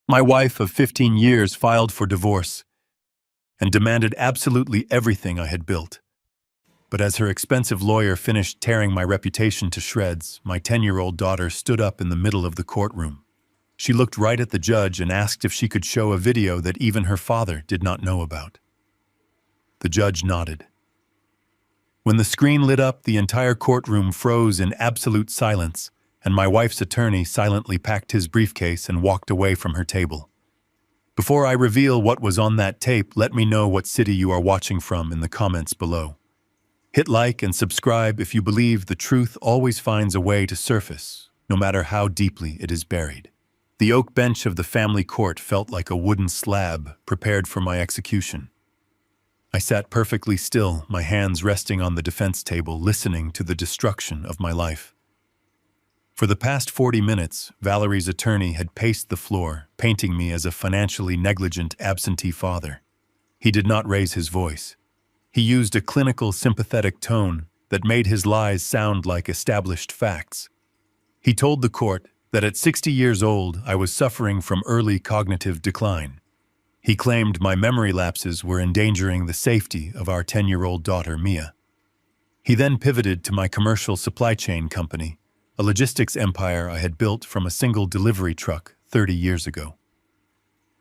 My wife of 15 years filed for divorce and demanded absolutely everything I had built. But as her expensive lawyer finished tearing my reputation to shreds, my 10-year-old daughter stood up in the middle of the courtroom. She looked right at the judge and asked if she could show a video that even her father did not know about. The judge nodded. When the screen lit up, the entire courtroom froze in absolute silence, and my wife's attorney silently packed his briefcase and walked away from her table. Before I reveal what was on that tape, let me know what city you are watching from in the comments below. Hit like and subscribe if you believe the truth always finds a way to surface, no matter how deeply it is buried. The oak bench of the family court felt like a wooden slab prepared for my execution. I sat perfectly still, my hands resting on the defense table, listening to the destruction of my life. For the past 40 minutes, Valerie's attorney had paced the floor, painting me as a financially negligent absentee father. He did not raise his voice. He used a clinical, sympathetic tone that made his lies sound like established facts. He told the court that at 60 years old, I was suffering from early cognitive decline. He claimed my memory lapses were endangering the safety of our 10-year-old daughter, Mia. He then pivoted to my commercial supply chain company, a logistics empire I had built from a single delivery truck 30 years ago.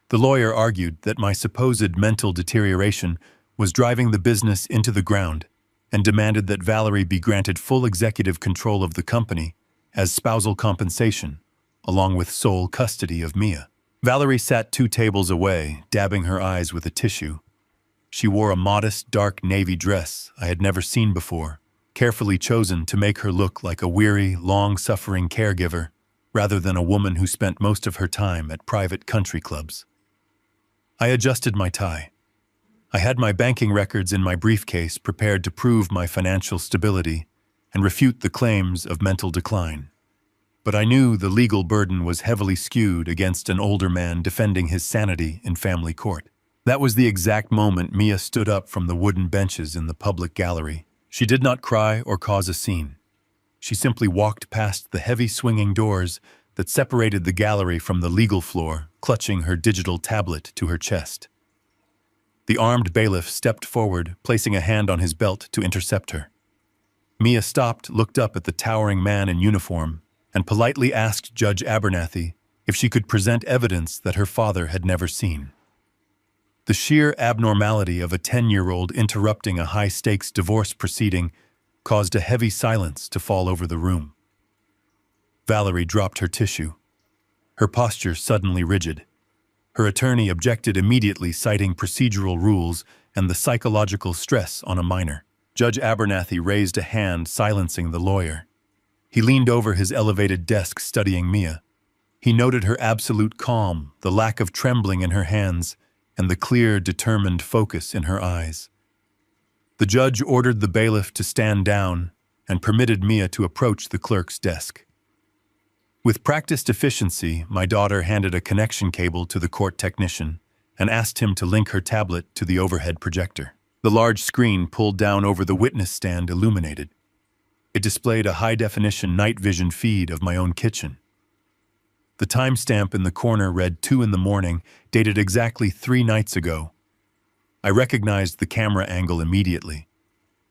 The lawyer argued that my supposed mental deterioration was driving the business into the ground and demanded that Valerie be granted full executive control of the company as spousal compensation, along with sole custody of Mia. Valerie sat 2 tables away, dabbing her eyes with a tissue. She wore a modest, dark navy dress I had never seen before, carefully chosen to make her look like a weary, long-suffering caregiver, rather than a woman who spent most of her time at private country clubs. I adjusted my tie. I had my banking records in my briefcase, prepared to prove my financial stability and refute the claims of mental decline. But I knew the legal burden was heavily skewed against an older man defending his sanity in family court. That was the exact moment Mia stood up from the wooden benches in the public gallery. She did not cry or cause a scene. She simply walked past the heavy swinging doors that separated the gallery from the legal floor, clutching her digital tablet to her chest. The armed bailiff stepped forward, placing a hand on his belt to intercept her. Mia stopped, looked up at the towering man in uniform, and politely asked Judge Abernathy if she could present evidence that her father had never seen. The sheer abnormality of a 10-year-old interrupting a high-stakes divorce proceeding caused a heavy silence to fall over the room. Valerie dropped her tissue, her posture suddenly rigid. Her attorney objected immediately, citing procedural rules and the psychological stress on a minor. Judge Abernathy raised a hand, silencing the lawyer. He leaned over his elevated desk, studying Mia. He noted her absolute calm, the lack of trembling in her hands, and the clear, determined focus in her eyes. The judge ordered the bailiff to stand down and permitted Mia to approach the clerk's desk. With practiced efficiency, my daughter handed a connection cable to the court technician and asked him to link her tablet to the overhead projector. The large screen pulled down over the witness stand illuminated. It displayed a high-definition night vision feed of my own kitchen. The timestamp in the corner read 2 a.m, dated exactly 3 nights ago. I recognized the camera angle immediately.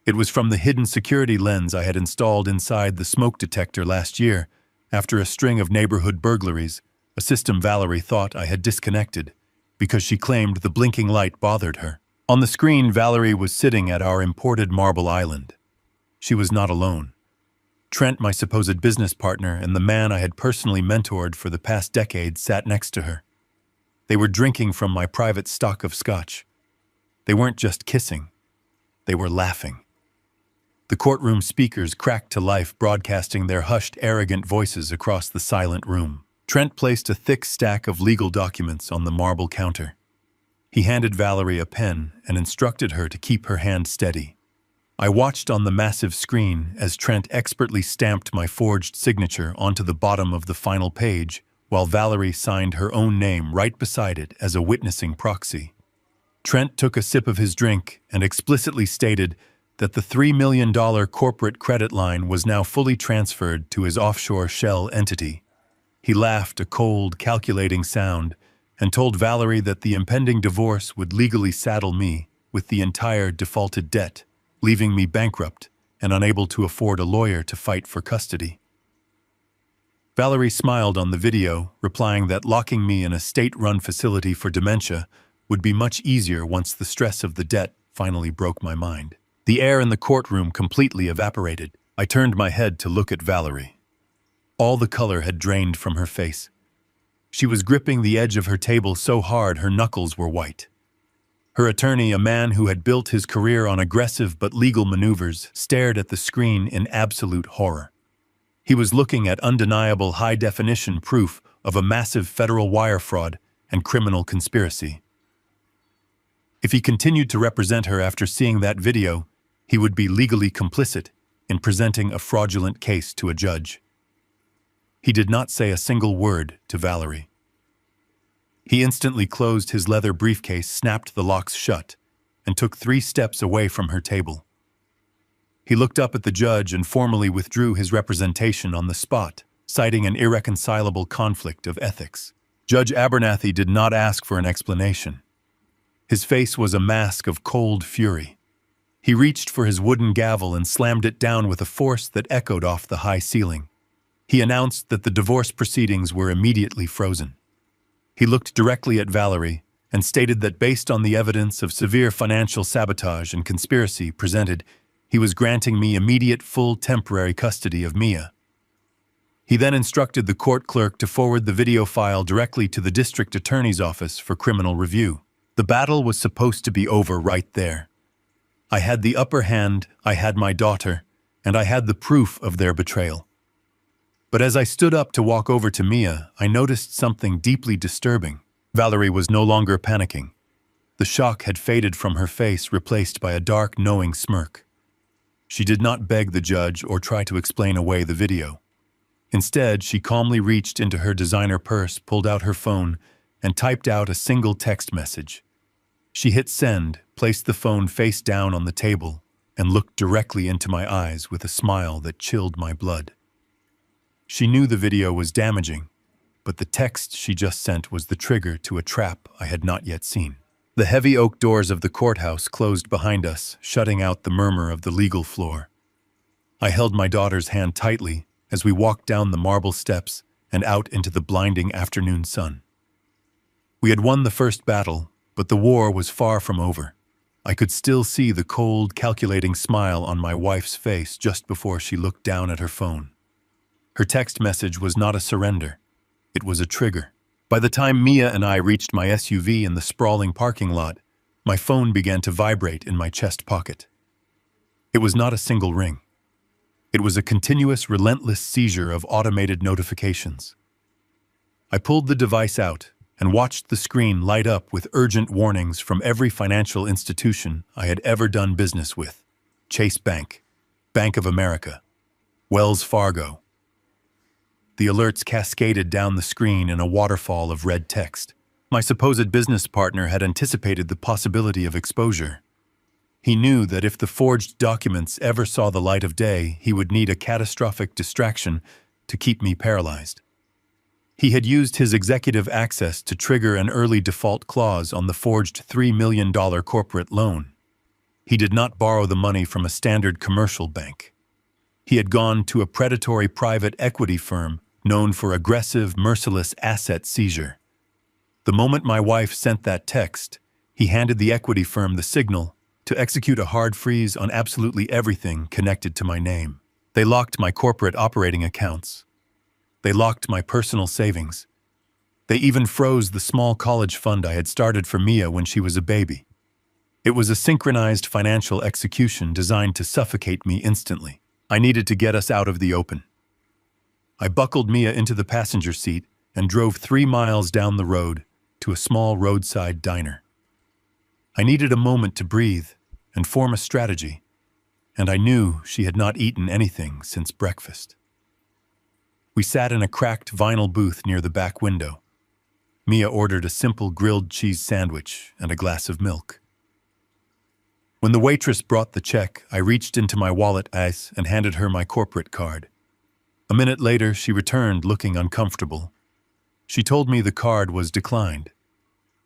It was from the hidden security lens I had installed inside the smoke detector last year after a string of neighborhood burglaries, a system Valerie thought I had disconnected because she claimed the blinking light bothered her. On the screen, Valerie was sitting at our imported marble island. She was not alone. Trent, my supposed business partner, and the man I had personally mentored for the past decade sat next to her. They were drinking from my private stock of scotch. They weren't just kissing. They were laughing. The courtroom speakers cracked to life, broadcasting their hushed, arrogant voices across the silent room. Trent placed a thick stack of legal documents on the marble counter. He handed Valerie a pen and instructed her to keep her hand steady. I watched on the massive screen as Trent expertly stamped my forged signature onto the bottom of the final page, while Valerie signed her own name right beside it as a witnessing proxy. Trent took a sip of his drink and explicitly stated that the $3 million corporate credit line was now fully transferred to his offshore shell entity. He laughed, a cold, calculating sound, and told Valerie that the impending divorce would legally saddle me with the entire defaulted debt, leaving me bankrupt and unable to afford a lawyer to fight for custody. Valerie smiled on the video, replying that locking me in a state-run facility for dementia would be much easier once the stress of the debt finally broke my mind. The air in the courtroom completely evaporated. I turned my head to look at Valerie. All the color had drained from her face. She was gripping the edge of her table so hard her knuckles were white. Her attorney, a man who had built his career on aggressive but legal maneuvers, stared at the screen in absolute horror. He was looking at undeniable high-definition proof of a massive federal wire fraud and criminal conspiracy. If he continued to represent her after seeing that video, he would be legally complicit in presenting a fraudulent case to a judge. He did not say a single word to Valerie. He instantly closed his leather briefcase, snapped the locks shut, and took 3 steps away from her table. He looked up at the judge and formally withdrew his representation on the spot, citing an irreconcilable conflict of ethics. Judge Abernathy did not ask for an explanation. His face was a mask of cold fury. He reached for his wooden gavel and slammed it down with a force that echoed off the high ceiling. He announced that the divorce proceedings were immediately frozen. He looked directly at Valerie and stated that based on the evidence of severe financial sabotage and conspiracy presented, he was granting me immediate full temporary custody of Mia. He then instructed the court clerk to forward the video file directly to the district attorney's office for criminal review. The battle was supposed to be over right there. I had the upper hand, I had my daughter, and I had the proof of their betrayal. But as I stood up to walk over to Mia, I noticed something deeply disturbing. Valerie was no longer panicking. The shock had faded from her face, replaced by a dark, knowing smirk. She did not beg the judge or try to explain away the video. Instead, she calmly reached into her designer purse, pulled out her phone, and typed out a single text message. She hit send, placed the phone face down on the table, and looked directly into my eyes with a smile that chilled my blood. She knew the video was damaging, but the text she just sent was the trigger to a trap I had not yet seen. The heavy oak doors of the courthouse closed behind us, shutting out the murmur of the legal floor. I held my daughter's hand tightly as we walked down the marble steps and out into the blinding afternoon sun. We had won the first battle, but the war was far from over. I could still see the cold, calculating smile on my wife's face just before she looked down at her phone. Her text message was not a surrender. It was a trigger. By the time Mia and I reached my SUV in the sprawling parking lot, my phone began to vibrate in my chest pocket. It was not a single ring. It was a continuous, relentless seizure of automated notifications. I pulled the device out and watched the screen light up with urgent warnings from every financial institution I had ever done business with. Chase Bank, Bank of America, Wells Fargo. The alerts cascaded down the screen in a waterfall of red text. My supposed business partner had anticipated the possibility of exposure. He knew that if the forged documents ever saw the light of day, he would need a catastrophic distraction to keep me paralyzed. He had used his executive access to trigger an early default clause on the forged $3 million corporate loan. He did not borrow the money from a standard commercial bank. He had gone to a predatory private equity firm known for aggressive, merciless asset seizure. The moment my wife sent that text, he handed the equity firm the signal to execute a hard freeze on absolutely everything connected to my name. They locked my corporate operating accounts. They locked my personal savings. They even froze the small college fund I had started for Mia when she was a baby. It was a synchronized financial execution designed to suffocate me instantly. I needed to get us out of the open. I buckled Mia into the passenger seat and drove 3 miles down the road to a small roadside diner. I needed a moment to breathe and form a strategy, and I knew she had not eaten anything since breakfast. We sat in a cracked vinyl booth near the back window. Mia ordered a simple grilled cheese sandwich and a glass of milk. When the waitress brought the check, I reached into my wallet and handed her my corporate card. A minute later, she returned looking uncomfortable. She told me the card was declined.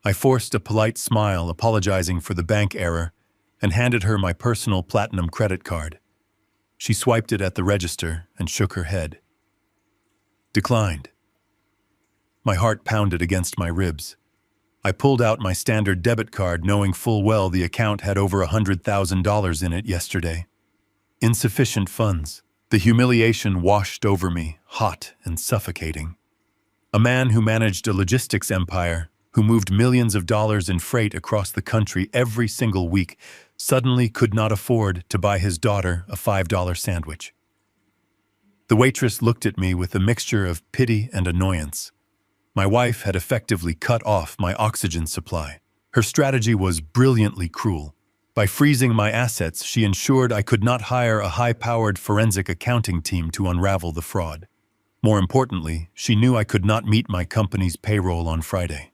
I forced a polite smile, apologizing for the bank error, and handed her my personal platinum credit card. She swiped it at the register and shook her head. Declined. My heart pounded against my ribs. I pulled out my standard debit card, knowing full well the account had over $100,000 in it yesterday. Insufficient funds. The humiliation washed over me, hot and suffocating. A man who managed a logistics empire, who moved millions of dollars in freight across the country every single week, suddenly could not afford to buy his daughter a $5 sandwich. The waitress looked at me with a mixture of pity and annoyance. My wife had effectively cut off my oxygen supply. Her strategy was brilliantly cruel. By freezing my assets, she ensured I could not hire a high-powered forensic accounting team to unravel the fraud. More importantly, she knew I could not meet my company's payroll on Friday.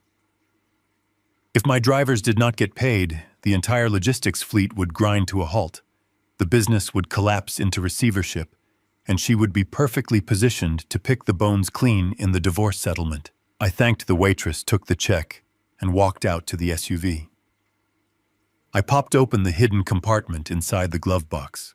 If my drivers did not get paid, the entire logistics fleet would grind to a halt. The business would collapse into receivership, and she would be perfectly positioned to pick the bones clean in the divorce settlement. I thanked the waitress, took the check, and walked out to the SUV. I popped open the hidden compartment inside the glove box.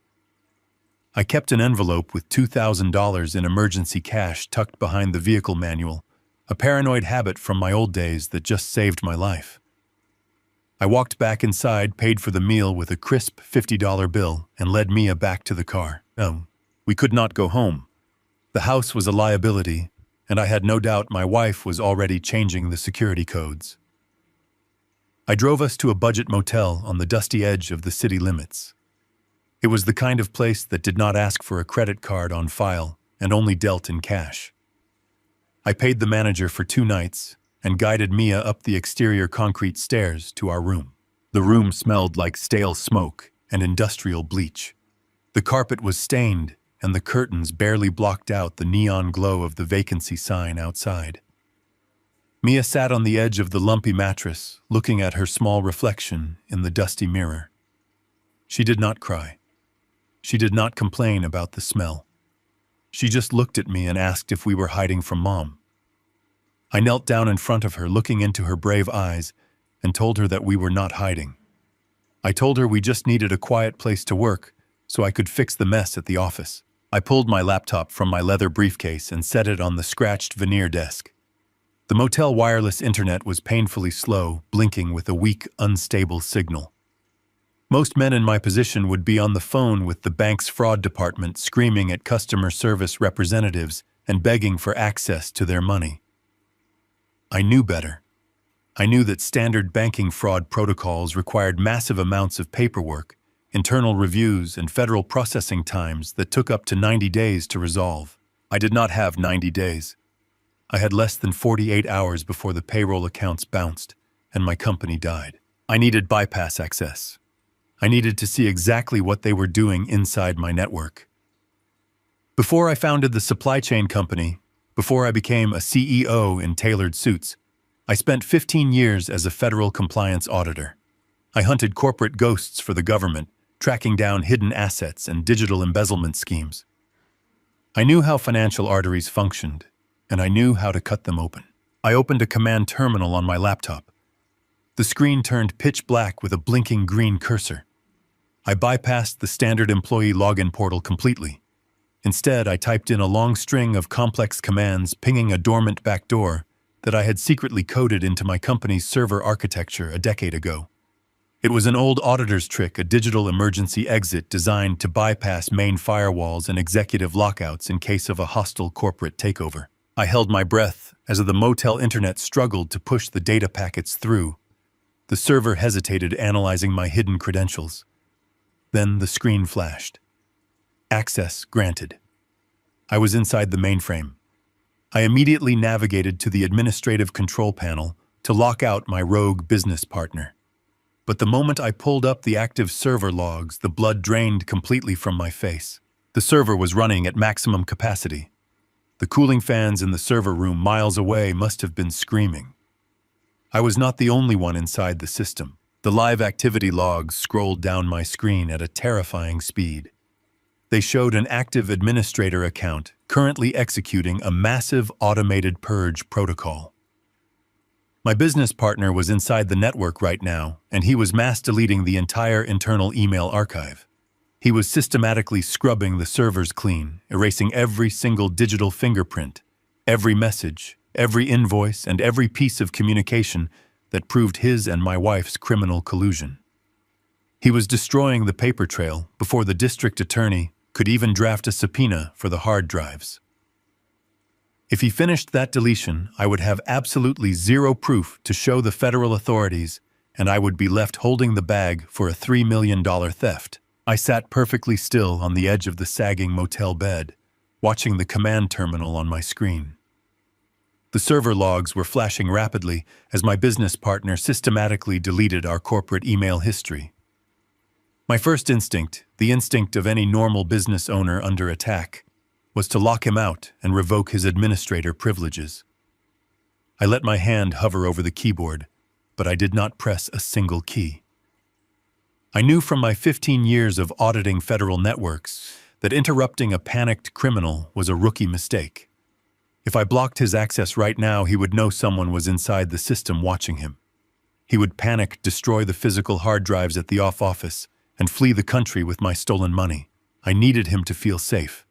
I kept an envelope with $2,000 in emergency cash tucked behind the vehicle manual, a paranoid habit from my old days that just saved my life. I walked back inside, paid for the meal with a crisp $50 bill, and led Mia back to the car. No, we could not go home. The house was a liability, and I had no doubt my wife was already changing the security codes. I drove us to a budget motel on the dusty edge of the city limits. It was the kind of place that did not ask for a credit card on file and only dealt in cash. I paid the manager for 2 nights and guided Mia up the exterior concrete stairs to our room. The room smelled like stale smoke and industrial bleach. The carpet was stained, and the curtains barely blocked out the neon glow of the vacancy sign outside. Mia sat on the edge of the lumpy mattress, looking at her small reflection in the dusty mirror. She did not cry. She did not complain about the smell. She just looked at me and asked if we were hiding from Mom. I knelt down in front of her, looking into her brave eyes, and told her that we were not hiding. I told her we just needed a quiet place to work so I could fix the mess at the office. I pulled my laptop from my leather briefcase and set it on the scratched veneer desk. The motel wireless internet was painfully slow, blinking with a weak, unstable signal. Most men in my position would be on the phone with the bank's fraud department, screaming at customer service representatives and begging for access to their money. I knew better. I knew that standard banking fraud protocols required massive amounts of paperwork, internal reviews, and federal processing times that took up to 90 days to resolve. I did not have 90 days. I had less than 48 hours before the payroll accounts bounced and my company died. I needed bypass access. I needed to see exactly what they were doing inside my network. Before I founded the supply chain company, before I became a CEO in tailored suits, I spent 15 years as a federal compliance auditor. I hunted corporate ghosts for the government, tracking down hidden assets and digital embezzlement schemes. I knew how financial arteries functioned, and I knew how to cut them open. I opened a command terminal on my laptop. The screen turned pitch black with a blinking green cursor. I bypassed the standard employee login portal completely. Instead, I typed in a long string of complex commands, pinging a dormant backdoor that I had secretly coded into my company's server architecture a decade ago. It was an old auditor's trick, a digital emergency exit designed to bypass main firewalls and executive lockouts in case of a hostile corporate takeover. I held my breath as the motel internet struggled to push the data packets through. The server hesitated, analyzing my hidden credentials. Then the screen flashed. Access granted. I was inside the mainframe. I immediately navigated to the administrative control panel to lock out my rogue business partner. But the moment I pulled up the active server logs, the blood drained completely from my face. The server was running at maximum capacity. The cooling fans in the server room miles away must have been screaming. I was not the only one inside the system. The live activity logs scrolled down my screen at a terrifying speed. They showed an active administrator account currently executing a massive automated purge protocol. My business partner was inside the network right now, and he was mass deleting the entire internal email archive. He was systematically scrubbing the servers clean, erasing every single digital fingerprint, every message, every invoice, and every piece of communication that proved his and my wife's criminal collusion. He was destroying the paper trail before the district attorney could even draft a subpoena for the hard drives. If he finished that deletion, I would have absolutely zero proof to show the federal authorities, and I would be left holding the bag for a $3 million theft. I sat perfectly still on the edge of the sagging motel bed, watching the command terminal on my screen. The server logs were flashing rapidly as my business partner systematically deleted our corporate email history. My first instinct, the instinct of any normal business owner under attack, was to lock him out and revoke his administrator privileges. I let my hand hover over the keyboard, but I did not press a single key. I knew from my 15 years of auditing federal networks that interrupting a panicked criminal was a rookie mistake. If I blocked his access right now, he would know someone was inside the system watching him. He would panic, destroy the physical hard drives at the office, and flee the country with my stolen money. I needed him to feel safe.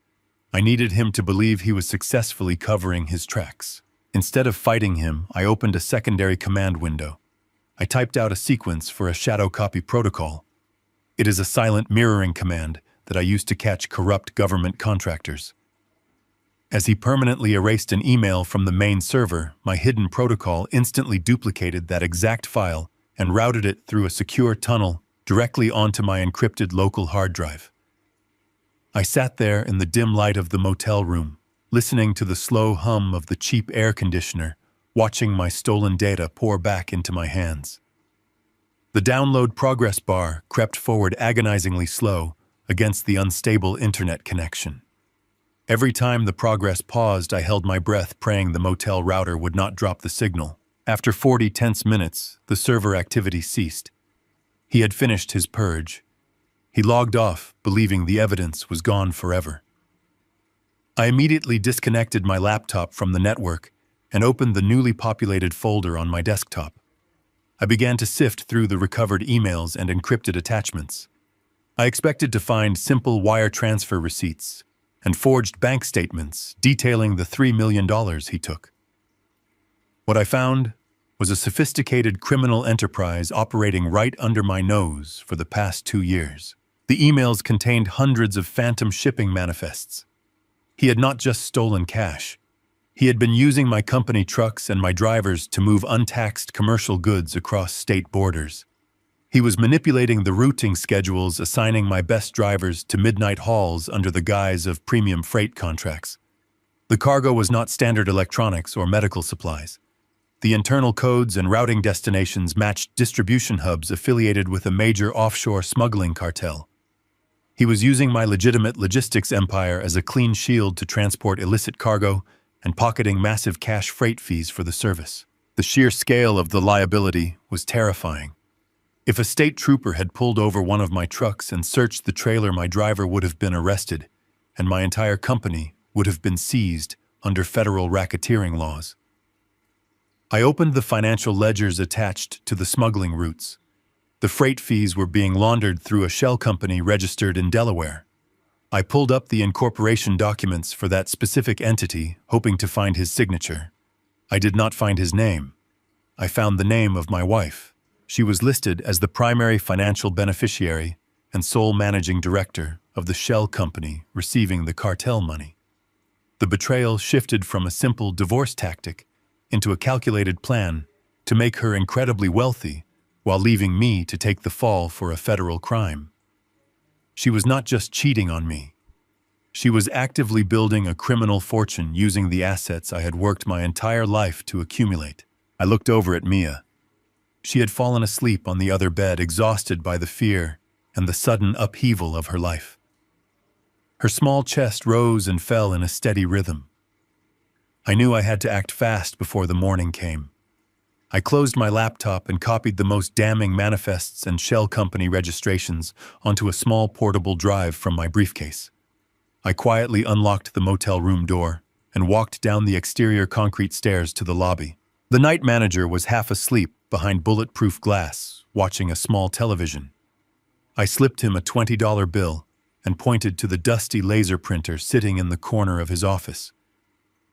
I needed him to believe he was successfully covering his tracks. Instead of fighting him, I opened a secondary command window. I typed out a sequence for a shadow copy protocol. It is a silent mirroring command that I used to catch corrupt government contractors. As he permanently erased an email from the main server, my hidden protocol instantly duplicated that exact file and routed it through a secure tunnel directly onto my encrypted local hard drive. I sat there in the dim light of the motel room, listening to the slow hum of the cheap air conditioner, watching my stolen data pour back into my hands. The download progress bar crept forward agonizingly slow against the unstable internet connection. Every time the progress paused, I held my breath, praying the motel router would not drop the signal. After 40 tense minutes, the server activity ceased. He had finished his purge. He logged off, believing the evidence was gone forever. I immediately disconnected my laptop from the network and opened the newly populated folder on my desktop. I began to sift through the recovered emails and encrypted attachments. I expected to find simple wire transfer receipts and forged bank statements detailing the $3 million he took. What I found was a sophisticated criminal enterprise operating right under my nose for the past 2 years. The emails contained hundreds of phantom shipping manifests. He had not just stolen cash. He had been using my company trucks and my drivers to move untaxed commercial goods across state borders. He was manipulating the routing schedules, assigning my best drivers to midnight hauls under the guise of premium freight contracts. The cargo was not standard electronics or medical supplies. The internal codes and routing destinations matched distribution hubs affiliated with a major offshore smuggling cartel. He was using my legitimate logistics empire as a clean shield to transport illicit cargo and pocketing massive cash freight fees for the service. The sheer scale of the liability was terrifying. If a state trooper had pulled over one of my trucks and searched the trailer, my driver would have been arrested, and my entire company would have been seized under federal racketeering laws. I opened the financial ledgers attached to the smuggling routes. The freight fees were being laundered through a shell company registered in Delaware. I pulled up the incorporation documents for that specific entity, hoping to find his signature. I did not find his name. I found the name of my wife. She was listed as the primary financial beneficiary and sole managing director of the shell company receiving the cartel money. The betrayal shifted from a simple divorce tactic into a calculated plan to make her incredibly wealthy while leaving me to take the fall for a federal crime. She was not just cheating on me. She was actively building a criminal fortune using the assets I had worked my entire life to accumulate. I looked over at Mia. She had fallen asleep on the other bed, exhausted by the fear and the sudden upheaval of her life. Her small chest rose and fell in a steady rhythm. I knew I had to act fast before the morning came. I closed my laptop and copied the most damning manifests and shell company registrations onto a small portable drive from my briefcase. I quietly unlocked the motel room door and walked down the exterior concrete stairs to the lobby. The night manager was half asleep behind bulletproof glass, watching a small television. I slipped him a $20 bill and pointed to the dusty laser printer sitting in the corner of his office.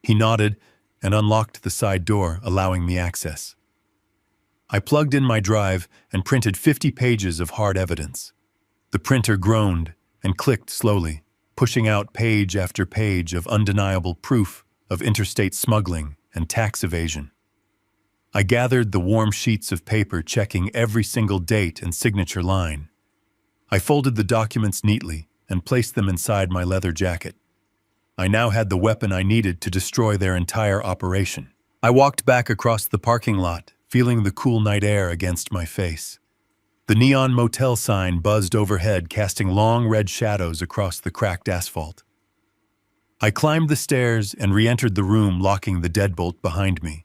He nodded and unlocked the side door, allowing me access. I plugged in my drive and printed 50 pages of hard evidence. The printer groaned and clicked slowly, pushing out page after page of undeniable proof of interstate smuggling and tax evasion. I gathered the warm sheets of paper, checking every single date and signature line. I folded the documents neatly and placed them inside my leather jacket. I now had the weapon I needed to destroy their entire operation. I walked back across the parking lot, feeling the cool night air against my face. The neon motel sign buzzed overhead, casting long red shadows across the cracked asphalt. I climbed the stairs and re-entered the room, locking the deadbolt behind me.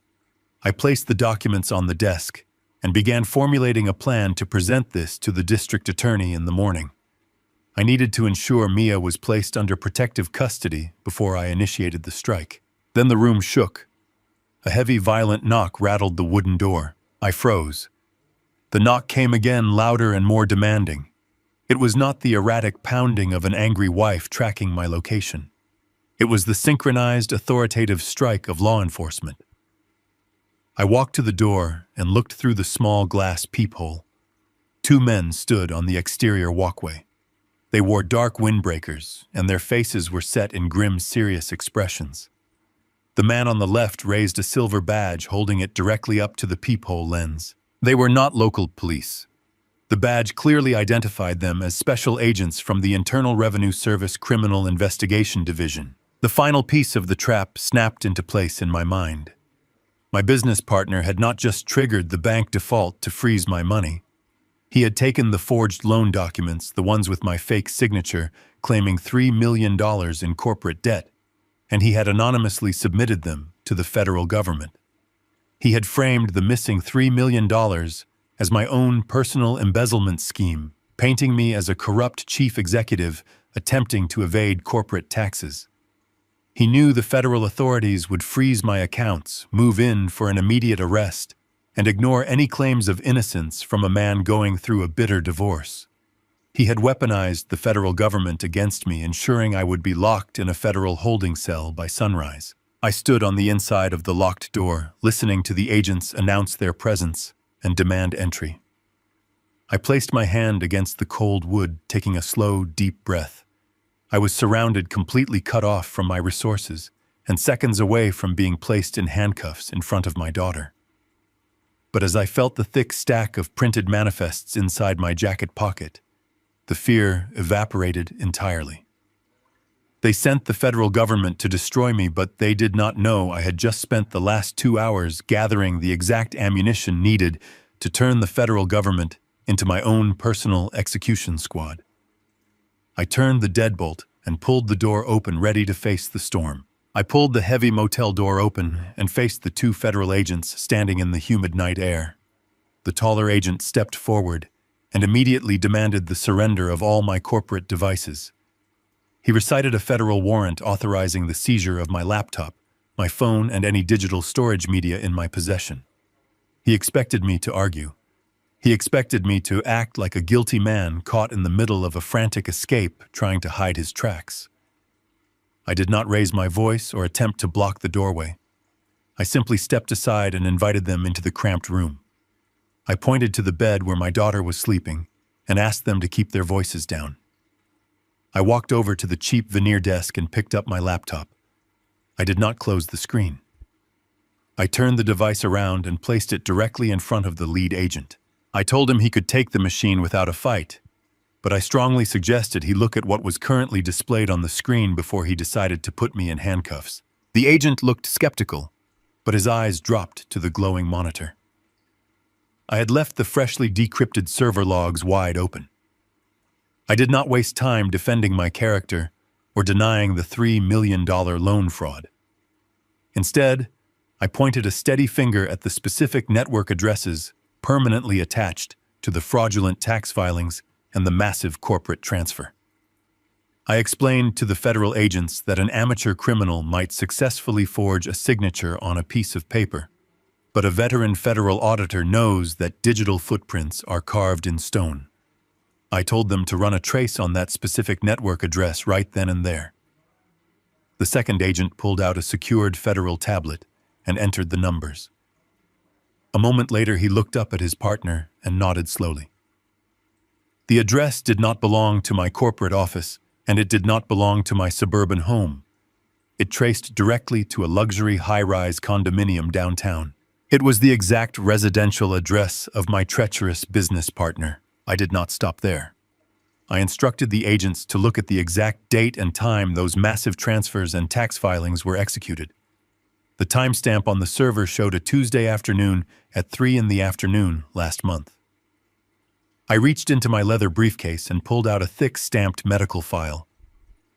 I placed the documents on the desk and began formulating a plan to present this to the district attorney in the morning. I needed to ensure Mia was placed under protective custody before I initiated the strike. Then the room shook. A heavy, violent knock rattled the wooden door. I froze. The knock came again, louder and more demanding. It was not the erratic pounding of an angry wife tracking my location. It was the synchronized, authoritative strike of law enforcement. I walked to the door and looked through the small glass peephole. Two men stood on the exterior walkway. They wore dark windbreakers, and their faces were set in grim, serious expressions. The man on the left raised a silver badge, holding it directly up to the peephole lens. They were not local police. The badge clearly identified them as special agents from the Internal Revenue Service Criminal Investigation Division. The final piece of the trap snapped into place in my mind. My business partner had not just triggered the bank default to freeze my money. He had taken the forged loan documents, the ones with my fake signature, claiming $3 million in corporate debt, and he had anonymously submitted them to the federal government. He had framed the missing $3 million as my own personal embezzlement scheme, painting me as a corrupt chief executive attempting to evade corporate taxes. He knew the federal authorities would freeze my accounts, move in for an immediate arrest, and ignore any claims of innocence from a man going through a bitter divorce. He had weaponized the federal government against me, ensuring I would be locked in a federal holding cell by sunrise. I stood on the inside of the locked door, listening to the agents announce their presence and demand entry. I placed my hand against the cold wood, taking a slow, deep breath. I was surrounded, completely cut off from my resources, and seconds away from being placed in handcuffs in front of my daughter. But as I felt the thick stack of printed manifests inside my jacket pocket, the fear evaporated entirely. They sent the federal government to destroy me, but they did not know I had just spent the last 2 hours gathering the exact ammunition needed to turn the federal government into my own personal execution squad. I turned the deadbolt and pulled the door open, ready to face the storm. I pulled the heavy motel door open and faced the two federal agents standing in the humid night air. The taller agent stepped forward and immediately demanded the surrender of all my corporate devices. He recited a federal warrant authorizing the seizure of my laptop, my phone, and any digital storage media in my possession. He expected me to argue. He expected me to act like a guilty man caught in the middle of a frantic escape, trying to hide his tracks. I did not raise my voice or attempt to block the doorway. I simply stepped aside and invited them into the cramped room. I pointed to the bed where my daughter was sleeping and asked them to keep their voices down. I walked over to the cheap veneer desk and picked up my laptop. I did not close the screen. I turned the device around and placed it directly in front of the lead agent. I told him he could take the machine without a fight, but I strongly suggested he look at what was currently displayed on the screen before he decided to put me in handcuffs. The agent looked skeptical, but his eyes dropped to the glowing monitor. I had left the freshly decrypted server logs wide open. I did not waste time defending my character or denying the $3 million loan fraud. Instead, I pointed a steady finger at the specific network addresses permanently attached to the fraudulent tax filings and the massive corporate transfer. I explained to the federal agents that an amateur criminal might successfully forge a signature on a piece of paper, but a veteran federal auditor knows that digital footprints are carved in stone. I told them to run a trace on that specific network address right then and there. The second agent pulled out a secured federal tablet and entered the numbers. A moment later, he looked up at his partner and nodded slowly. The address did not belong to my corporate office, and it did not belong to my suburban home. It traced directly to a luxury high-rise condominium downtown. It was the exact residential address of my treacherous business partner. I did not stop there. I instructed the agents to look at the exact date and time those massive transfers and tax filings were executed. The timestamp on the server showed a Tuesday afternoon at 3 p.m. last month. I reached into my leather briefcase and pulled out a thick stamped medical file.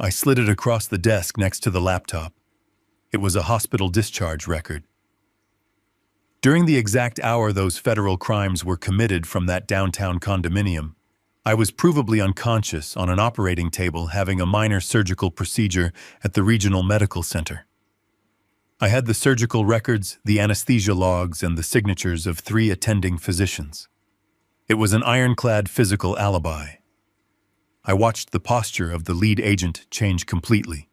I slid it across the desk next to the laptop. It was a hospital discharge record. During the exact hour those federal crimes were committed from that downtown condominium, I was provably unconscious on an operating table having a minor surgical procedure at the regional medical center. I had the surgical records, the anesthesia logs, and the signatures of 3 attending physicians. It was an ironclad physical alibi. I watched the posture of the lead agent change completely.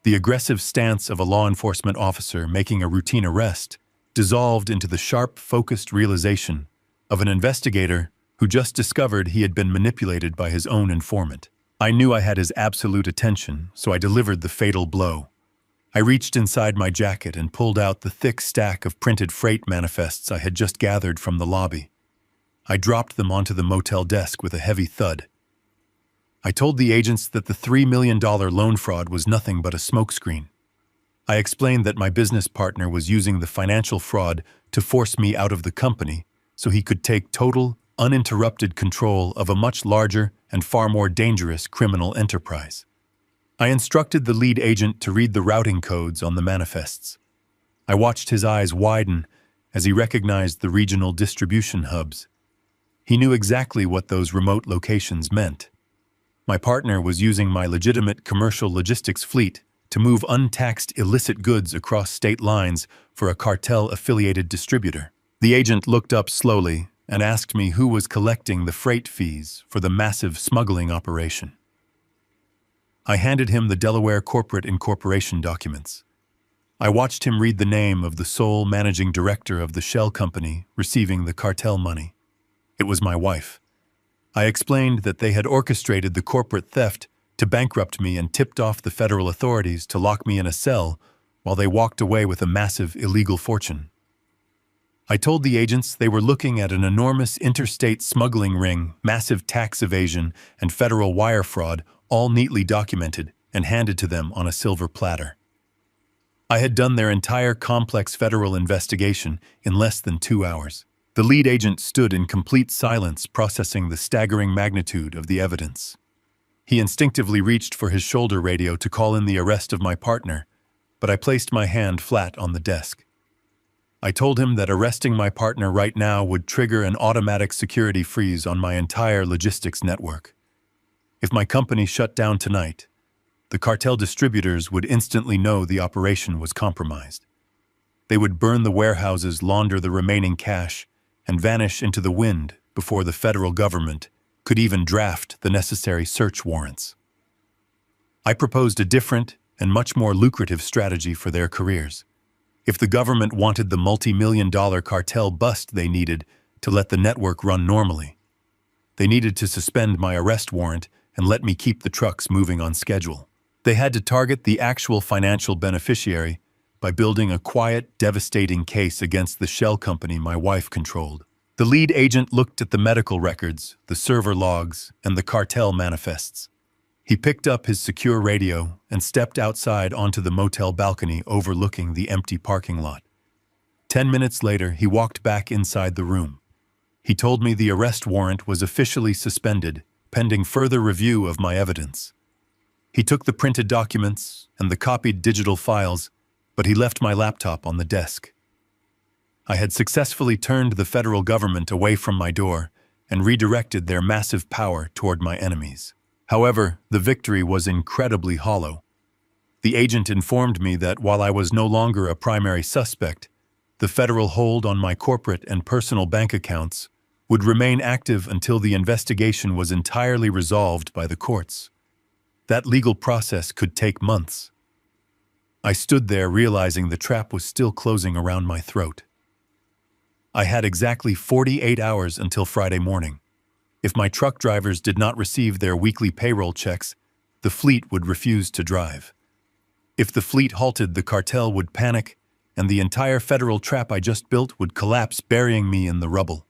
The aggressive stance of a law enforcement officer making a routine arrest dissolved into the sharp, focused realization of an investigator who just discovered he had been manipulated by his own informant. I knew I had his absolute attention, so I delivered the fatal blow. I reached inside my jacket and pulled out the thick stack of printed freight manifests I had just gathered from the lobby. I dropped them onto the motel desk with a heavy thud. I told the agents that the $3 million loan fraud was nothing but a smokescreen. I explained that my business partner was using the financial fraud to force me out of the company so he could take total, uninterrupted control of a much larger and far more dangerous criminal enterprise. I instructed the lead agent to read the routing codes on the manifests. I watched his eyes widen as he recognized the regional distribution hubs. He knew exactly what those remote locations meant. My partner was using my legitimate commercial logistics fleet to move untaxed illicit goods across state lines for a cartel-affiliated distributor. The agent looked up slowly and asked me who was collecting the freight fees for the massive smuggling operation. I handed him the Delaware corporate incorporation documents. I watched him read the name of the sole managing director of the shell company receiving the cartel money. It was my wife. I explained that they had orchestrated the corporate theft to bankrupt me and tipped off the federal authorities to lock me in a cell while they walked away with a massive illegal fortune. I told the agents they were looking at an enormous interstate smuggling ring, massive tax evasion, and federal wire fraud, all neatly documented and handed to them on a silver platter. I had done their entire complex federal investigation in less than 2 hours. The lead agent stood in complete silence, processing the staggering magnitude of the evidence. He instinctively reached for his shoulder radio to call in the arrest of my partner, but I placed my hand flat on the desk. I told him that arresting my partner right now would trigger an automatic security freeze on my entire logistics network. If my company shut down tonight, the cartel distributors would instantly know the operation was compromised. They would burn the warehouses, launder the remaining cash, and vanish into the wind before the federal government could even draft the necessary search warrants. I proposed a different and much more lucrative strategy for their careers. If the government wanted the multi-million-dollar cartel bust they needed to let the network run normally, they needed to suspend my arrest warrant and let me keep the trucks moving on schedule. They had to target the actual financial beneficiary by building a quiet, devastating case against the shell company my wife controlled. The lead agent looked at the medical records, the server logs, and the cartel manifests. He picked up his secure radio and stepped outside onto the motel balcony overlooking the empty parking lot. 10 minutes later, he walked back inside the room. He told me the arrest warrant was officially suspended, pending further review of my evidence. He took the printed documents and the copied digital files, but he left my laptop on the desk. I had successfully turned the federal government away from my door and redirected their massive power toward my enemies. However, the victory was incredibly hollow. The agent informed me that while I was no longer a primary suspect, The federal hold on my corporate and personal bank accounts would remain active until the investigation was entirely resolved by the courts. That legal process could take months. I stood there realizing the trap was still closing around my throat. I had exactly 48 hours until Friday morning. If my truck drivers did not receive their weekly payroll checks, the fleet would refuse to drive. If the fleet halted, the cartel would panic, and the entire federal trap I just built would collapse, burying me in the rubble.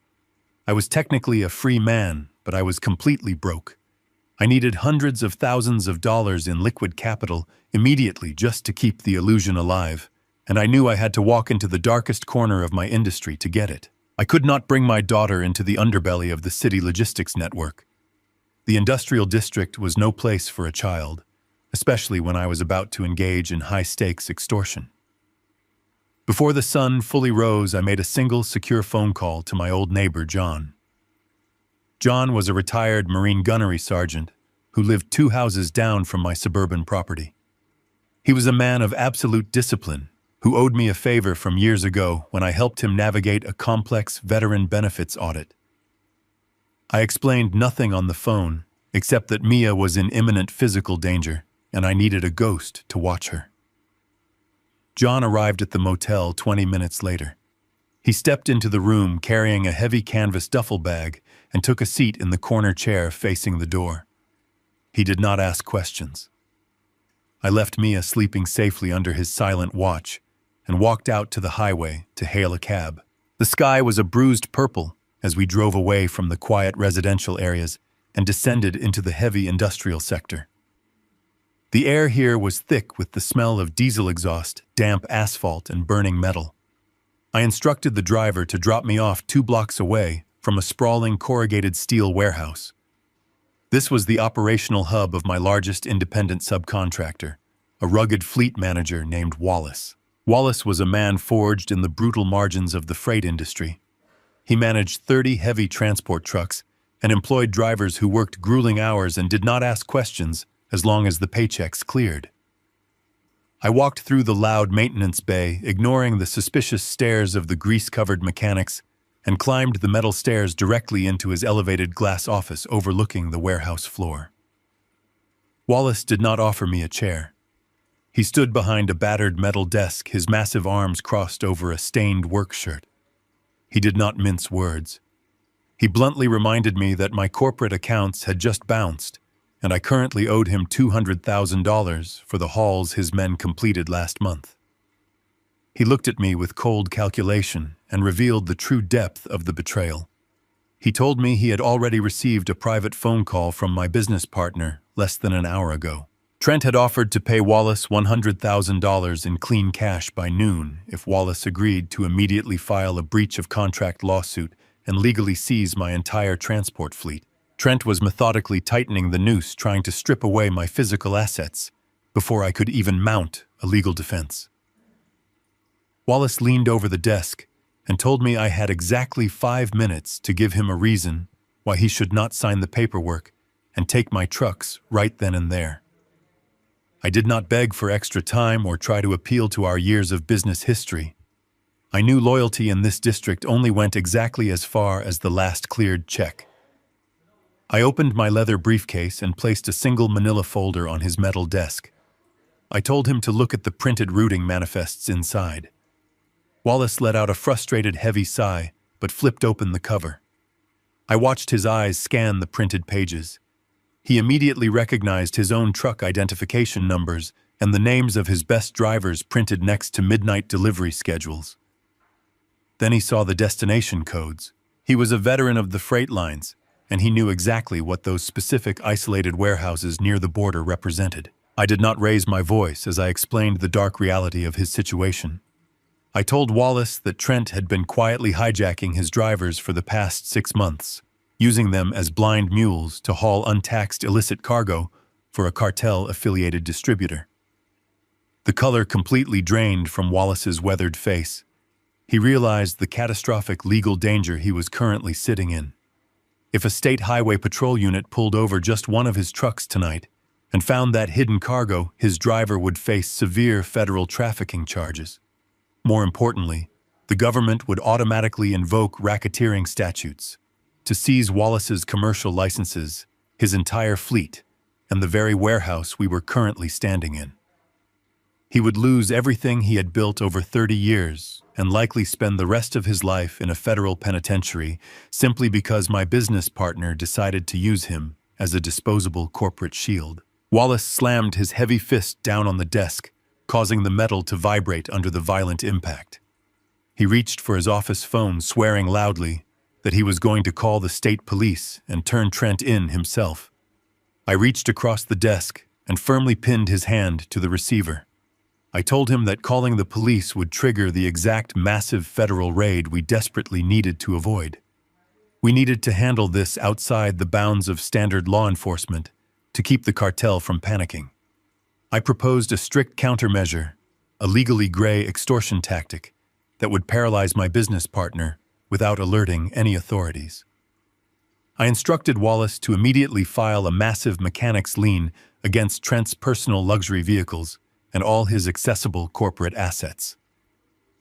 I was technically a free man, but I was completely broke. I needed hundreds of thousands of dollars in liquid capital immediately just to keep the illusion alive, and I knew I had to walk into the darkest corner of my industry to get it. I could not bring my daughter into the underbelly of the city logistics network. The industrial district was no place for a child, especially when I was about to engage in high-stakes extortion. Before the sun fully rose, I made a single secure phone call to my old neighbor, John. John was a retired Marine gunnery sergeant who lived 2 houses down from my suburban property. He was a man of absolute discipline who owed me a favor from years ago when I helped him navigate a complex veteran benefits audit. I explained nothing on the phone except that Mia was in imminent physical danger and I needed a ghost to watch her. John arrived at the motel 20 minutes later. He stepped into the room carrying a heavy canvas duffel bag and took a seat in the corner chair facing the door. He did not ask questions. I left Mia sleeping safely under his silent watch and walked out to the highway to hail a cab. The sky was a bruised purple as we drove away from the quiet residential areas and descended into the heavy industrial sector. The air here was thick with the smell of diesel exhaust, damp asphalt, and burning metal. I instructed the driver to drop me off 2 blocks away from a sprawling corrugated steel warehouse. This was the operational hub of my largest independent subcontractor, a rugged fleet manager named Wallace. Wallace was a man forged in the brutal margins of the freight industry. He managed 30 heavy transport trucks and employed drivers who worked grueling hours and did not ask questions as long as the paychecks cleared. I walked through the loud maintenance bay, ignoring the suspicious stares of the grease-covered mechanics, and climbed the metal stairs directly into his elevated glass office overlooking the warehouse floor. Wallace did not offer me a chair. He stood behind a battered metal desk, his massive arms crossed over a stained work shirt. He did not mince words. He bluntly reminded me that my corporate accounts had just bounced, and I currently owed him $200,000 for the hauls his men completed last month. He looked at me with cold calculation and revealed the true depth of the betrayal. He told me he had already received a private phone call from my business partner less than an hour ago. Trent had offered to pay Wallace $100,000 in clean cash by noon if Wallace agreed to immediately file a breach of contract lawsuit and legally seize my entire transport fleet. Trent was methodically tightening the noose, trying to strip away my physical assets before I could even mount a legal defense. Wallace leaned over the desk and told me I had exactly 5 minutes to give him a reason why he should not sign the paperwork and take my trucks right then and there. I did not beg for extra time or try to appeal to our years of business history. I knew loyalty in this district only went exactly as far as the last cleared check. I opened my leather briefcase and placed a single manila folder on his metal desk. I told him to look at the printed routing manifests inside. Wallace let out a frustrated, heavy sigh, but flipped open the cover. I watched his eyes scan the printed pages. He immediately recognized his own truck identification numbers and the names of his best drivers printed next to midnight delivery schedules. Then he saw the destination codes. He was a veteran of the freight lines, and he knew exactly what those specific isolated warehouses near the border represented. I did not raise my voice as I explained the dark reality of his situation. I told Wallace that Trent had been quietly hijacking his drivers for the past 6 months, using them as blind mules to haul untaxed illicit cargo for a cartel-affiliated distributor. The color completely drained from Wallace's weathered face. He realized the catastrophic legal danger he was currently sitting in. If a state highway patrol unit pulled over just one of his trucks tonight and found that hidden cargo, his driver would face severe federal trafficking charges. More importantly, The government would automatically invoke racketeering statutes to seize Wallace's commercial licenses, his entire fleet, and the very warehouse we were currently standing in. He would lose everything he had built over 30 years and likely spend the rest of his life in a federal penitentiary simply because my business partner decided to use him as a disposable corporate shield. Wallace slammed his heavy fist down on the desk, causing the metal to vibrate under the violent impact. He reached for his office phone, swearing loudly that he was going to call the state police and turn Trent in himself. I reached across the desk and firmly pinned his hand to the receiver. I told him that calling the police would trigger the exact massive federal raid we desperately needed to avoid. We needed to handle this outside the bounds of standard law enforcement to keep the cartel from panicking. I proposed a strict countermeasure, a legally gray extortion tactic that would paralyze my business partner without alerting any authorities. I instructed Wallace to immediately file a massive mechanics lien against Trent's personal luxury vehicles and all his accessible corporate assets.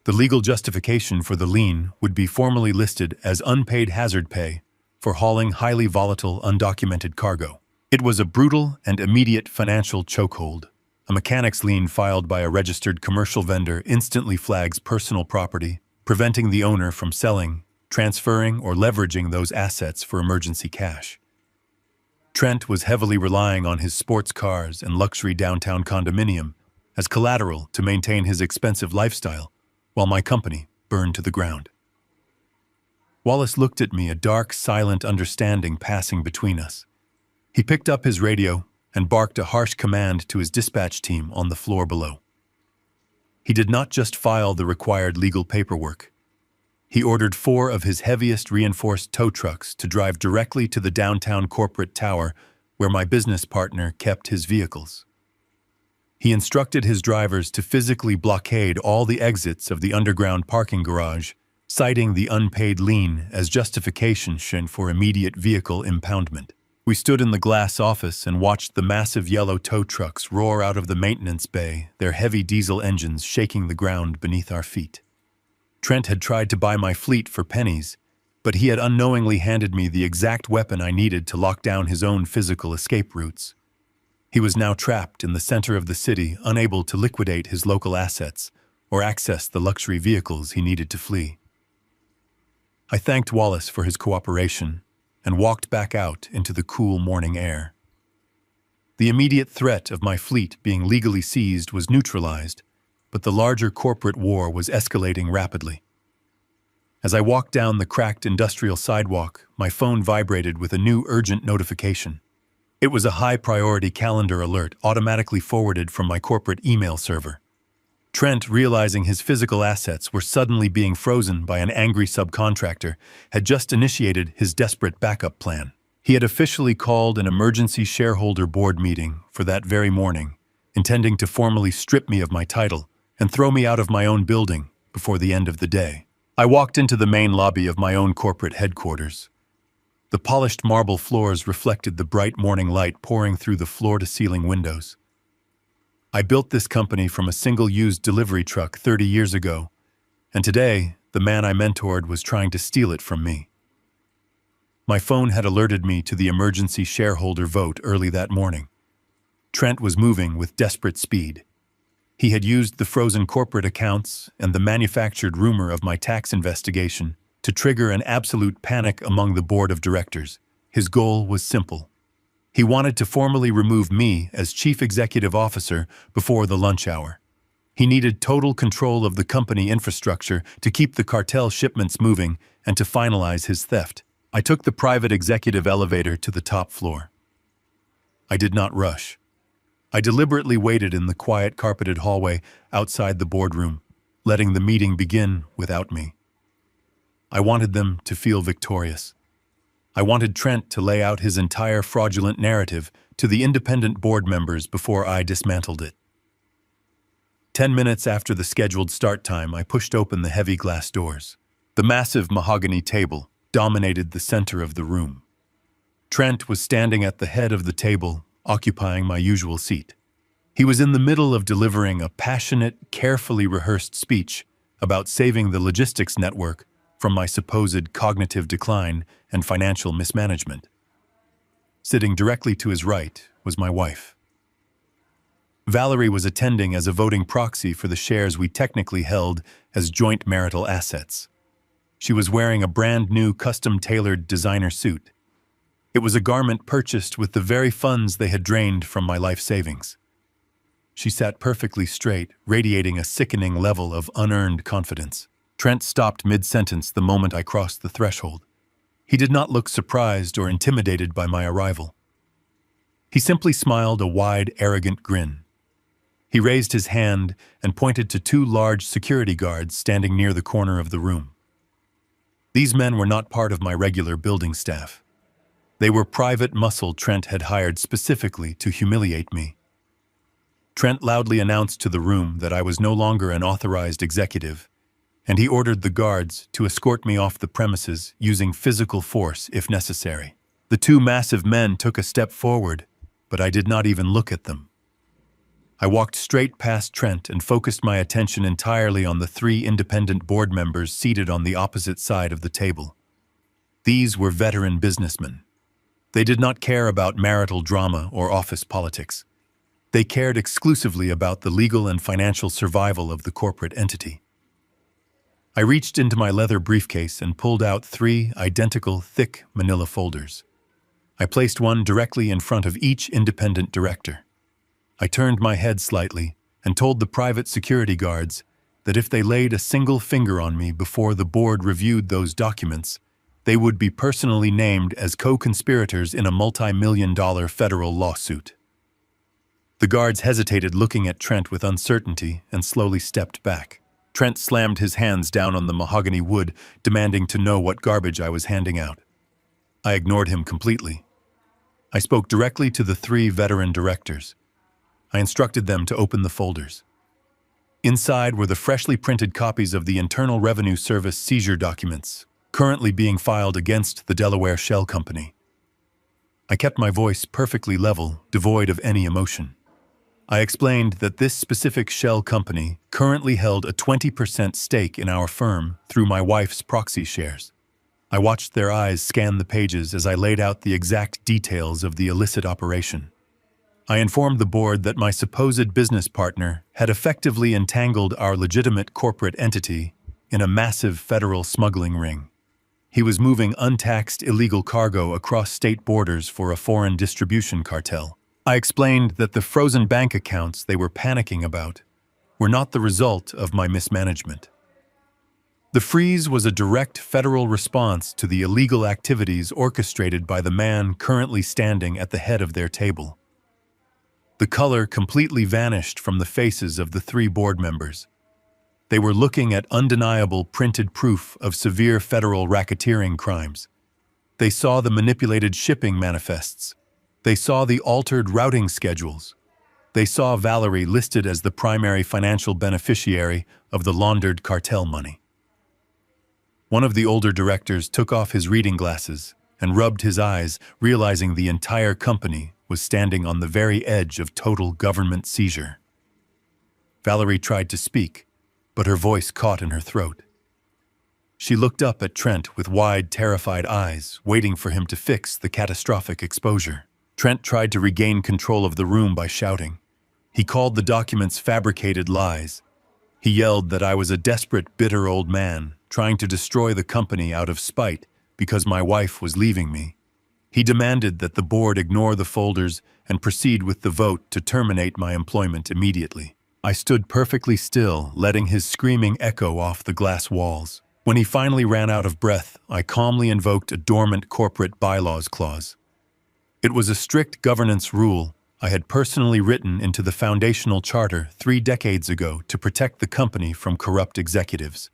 The legal justification for the lien would be formally listed as unpaid hazard pay for hauling highly volatile, undocumented cargo. It was a brutal and immediate financial chokehold. A mechanics lien filed by a registered commercial vendor instantly flags personal property, preventing the owner from selling, transferring, or leveraging those assets for emergency cash. Trent was heavily relying on his sports cars and luxury downtown condominium as collateral to maintain his expensive lifestyle, while my company burned to the ground. Wallace looked at me, a dark, silent understanding passing between us. He picked up his radio and barked a harsh command to his dispatch team on the floor below. He did not just file the required legal paperwork. He ordered 4 of his heaviest reinforced tow trucks to drive directly to the downtown corporate tower where my business partner kept his vehicles. He instructed his drivers to physically blockade all the exits of the underground parking garage, citing the unpaid lien as justification for immediate vehicle impoundment. We stood in the glass office and watched the massive yellow tow trucks roar out of the maintenance bay, their heavy diesel engines shaking the ground beneath our feet. Trent had tried to buy my fleet for pennies, but he had unknowingly handed me the exact weapon I needed to lock down his own physical escape routes. He was now trapped in the center of the city, unable to liquidate his local assets or access the luxury vehicles he needed to flee. I thanked Wallace for his cooperation and walked back out into the cool morning air. The immediate threat of my fleet being legally seized was neutralized, but the larger corporate war was escalating rapidly. As I walked down the cracked industrial sidewalk, my phone vibrated with a new urgent notification. It was a high-priority calendar alert automatically forwarded from my corporate email server. Trent, realizing his physical assets were suddenly being frozen by an angry subcontractor, had just initiated his desperate backup plan. He had officially called an emergency shareholder board meeting for that very morning, intending to formally strip me of my title and throw me out of my own building before the end of the day. I walked into the main lobby of my own corporate headquarters. The polished marble floors reflected the bright morning light pouring through the floor-to-ceiling windows. I built this company from a single-used delivery truck 30 years ago, and today, the man I mentored was trying to steal it from me. My phone had alerted me to the emergency shareholder vote early that morning. Trent was moving with desperate speed. He had used the frozen corporate accounts and the manufactured rumor of my tax investigation to trigger an absolute panic among the board of directors. His goal was simple. He wanted to formally remove me as chief executive officer before the lunch hour. He needed total control of the company infrastructure to keep the cartel shipments moving and to finalize his theft. I took the private executive elevator to the top floor. I did not rush. I deliberately waited in the quiet carpeted hallway outside the boardroom, letting the meeting begin without me. I wanted them to feel victorious. I wanted Trent to lay out his entire fraudulent narrative to the independent board members before I dismantled it. 10 minutes after the scheduled start time, I pushed open the heavy glass doors. The massive mahogany table dominated the center of the room. Trent was standing at the head of the table, occupying my usual seat. He was in the middle of delivering a passionate, carefully rehearsed speech about saving the logistics network from my supposed cognitive decline and financial mismanagement. Sitting directly to his right was my wife. Valerie was attending as a voting proxy for the shares we technically held as joint marital assets. She was wearing a brand new custom-tailored designer suit. It was a garment purchased with the very funds they had drained from my life savings. She sat perfectly straight, radiating a sickening level of unearned confidence. Trent stopped mid-sentence the moment I crossed the threshold. He did not look surprised or intimidated by my arrival. He simply smiled a wide, arrogant grin. He raised his hand and pointed to two large security guards standing near the corner of the room. These men were not part of my regular building staff. They were private muscle Trent had hired specifically to humiliate me. Trent loudly announced to the room that I was no longer an authorized executive, and he ordered the guards to escort me off the premises using physical force if necessary. The two massive men took a step forward, but I did not even look at them. I walked straight past Trent and focused my attention entirely on the three independent board members seated on the opposite side of the table. These were veteran businessmen. They did not care about marital drama or office politics. They cared exclusively about the legal and financial survival of the corporate entity. I reached into my leather briefcase and pulled out three identical, thick manila folders. I placed one directly in front of each independent director. I turned my head slightly and told the private security guards that if they laid a single finger on me before the board reviewed those documents, they would be personally named as co-conspirators in a multi-million-dollar federal lawsuit. The guards hesitated, looking at Trent with uncertainty, and slowly stepped back. Trent slammed his hands down on the mahogany wood, demanding to know what garbage I was handing out. I ignored him completely. I spoke directly to the three veteran directors. I instructed them to open the folders. Inside were the freshly printed copies of the Internal Revenue Service seizure documents, currently being filed against the Delaware Shell Company. I kept my voice perfectly level, devoid of any emotion. I explained that this specific shell company currently held a 20% stake in our firm through my wife's proxy shares. I watched their eyes scan the pages as I laid out the exact details of the illicit operation. I informed the board that my supposed business partner had effectively entangled our legitimate corporate entity in a massive federal smuggling ring. He was moving untaxed illegal cargo across state borders for a foreign distribution cartel. I explained that the frozen bank accounts they were panicking about were not the result of my mismanagement. The freeze was a direct federal response to the illegal activities orchestrated by the man currently standing at the head of their table. The color completely vanished from the faces of the three board members. They were looking at undeniable printed proof of severe federal racketeering crimes. They saw the manipulated shipping manifests. They saw the altered routing schedules. They saw Valerie listed as the primary financial beneficiary of the laundered cartel money. One of the older directors took off his reading glasses and rubbed his eyes, realizing the entire company was standing on the very edge of total government seizure. Valerie tried to speak, but her voice caught in her throat. She looked up at Trent with wide, terrified eyes, waiting for him to fix the catastrophic exposure. Trent tried to regain control of the room by shouting. He called the documents fabricated lies. He yelled that I was a desperate, bitter old man trying to destroy the company out of spite because my wife was leaving me. He demanded that the board ignore the folders and proceed with the vote to terminate my employment immediately. I stood perfectly still, letting his screaming echo off the glass walls. When he finally ran out of breath, I calmly invoked a dormant corporate bylaws clause. It was a strict governance rule I had personally written into the foundational charter 3 decades ago to protect the company from corrupt executives.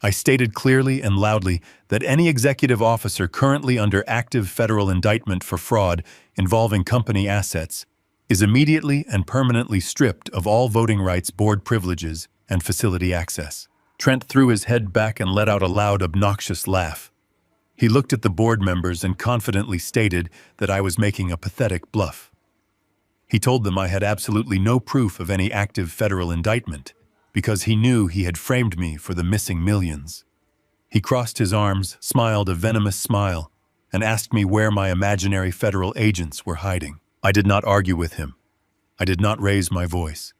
I stated clearly and loudly that any executive officer currently under active federal indictment for fraud involving company assets is immediately and permanently stripped of all voting rights, board privileges, and facility access. Trent threw his head back and let out a loud, obnoxious laugh. He looked at the board members and confidently stated that I was making a pathetic bluff. He told them I had absolutely no proof of any active federal indictment, because he knew he had framed me for the missing millions. He crossed his arms, smiled a venomous smile, and asked me where my imaginary federal agents were hiding. I did not argue with him. I did not raise my voice.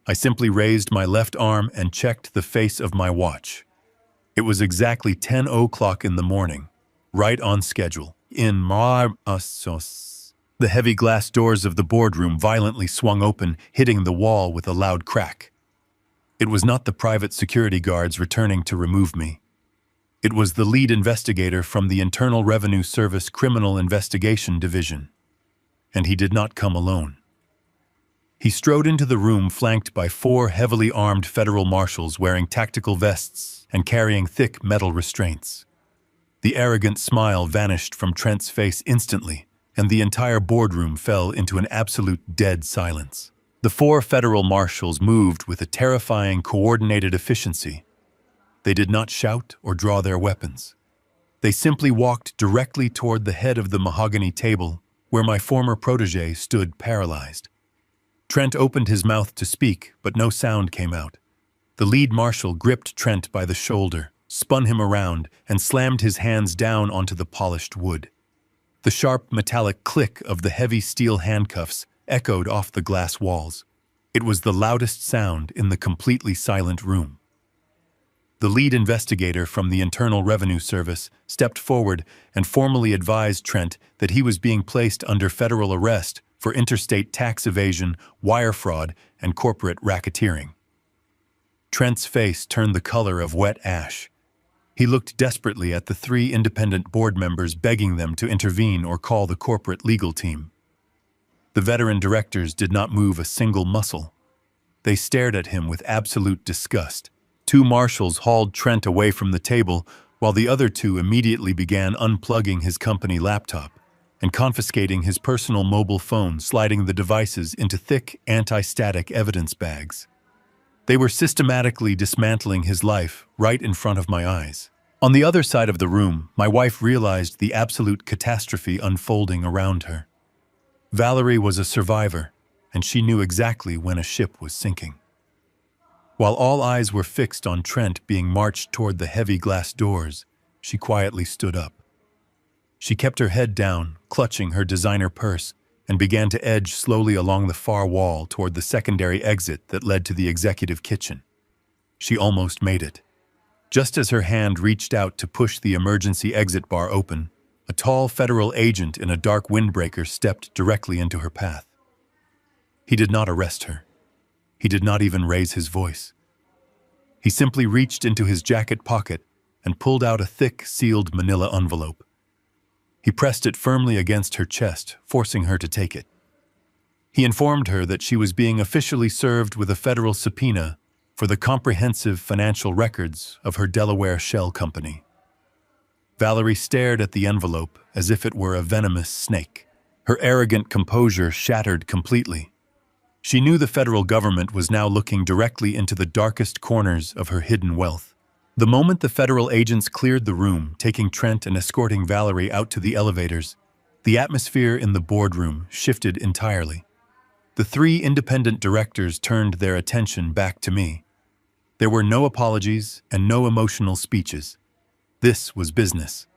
I simply raised my left arm and checked the face of my watch. It was exactly 10 o'clock in the morning, right on schedule. The heavy glass doors of the boardroom violently swung open, hitting the wall with a loud crack. It was not the private security guards returning to remove me. It was the lead investigator from the Internal Revenue Service Criminal Investigation Division. And he did not come alone. He strode into the room flanked by 4 heavily armed federal marshals wearing tactical vests and carrying thick metal restraints. The arrogant smile vanished from Trent's face instantly, and the entire boardroom fell into an absolute dead silence. The 4 federal marshals moved with a terrifying, coordinated efficiency. They did not shout or draw their weapons. They simply walked directly toward the head of the mahogany table where my former protege stood paralyzed. Trent opened his mouth to speak, but no sound came out. The lead marshal gripped Trent by the shoulder, spun him around, and slammed his hands down onto the polished wood. The sharp metallic click of the heavy steel handcuffs echoed off the glass walls. It was the loudest sound in the completely silent room. The lead investigator from the Internal Revenue Service stepped forward and formally advised Trent that he was being placed under federal arrest for interstate tax evasion, wire fraud, and corporate racketeering. Trent's face turned the color of wet ash. He looked desperately at the 3 independent board members, begging them to intervene or call the corporate legal team. The veteran directors did not move a single muscle. They stared at him with absolute disgust. 2 marshals hauled Trent away from the table, while the other 2 immediately began unplugging his company laptop and confiscating his personal mobile phone, sliding the devices into thick, anti-static evidence bags. They were systematically dismantling his life right in front of my eyes. On the other side of the room, my wife realized the absolute catastrophe unfolding around her. Valerie was a survivor, and she knew exactly when a ship was sinking. While all eyes were fixed on Trent being marched toward the heavy glass doors, she quietly stood up. She kept her head down, clutching her designer purse, and began to edge slowly along the far wall toward the secondary exit that led to the executive kitchen. She almost made it. Just as her hand reached out to push the emergency exit bar open, a tall federal agent in a dark windbreaker stepped directly into her path. He did not arrest her. He did not even raise his voice. He simply reached into his jacket pocket and pulled out a thick, sealed manila envelope. He pressed it firmly against her chest, forcing her to take it. He informed her that she was being officially served with a federal subpoena for the comprehensive financial records of her Delaware shell company. Valerie stared at the envelope as if it were a venomous snake. Her arrogant composure shattered completely. She knew the federal government was now looking directly into the darkest corners of her hidden wealth. The moment the federal agents cleared the room, taking Trent and escorting Valerie out to the elevators, the atmosphere in the boardroom shifted entirely. The 3 independent directors turned their attention back to me. There were no apologies and no emotional speeches. This was business.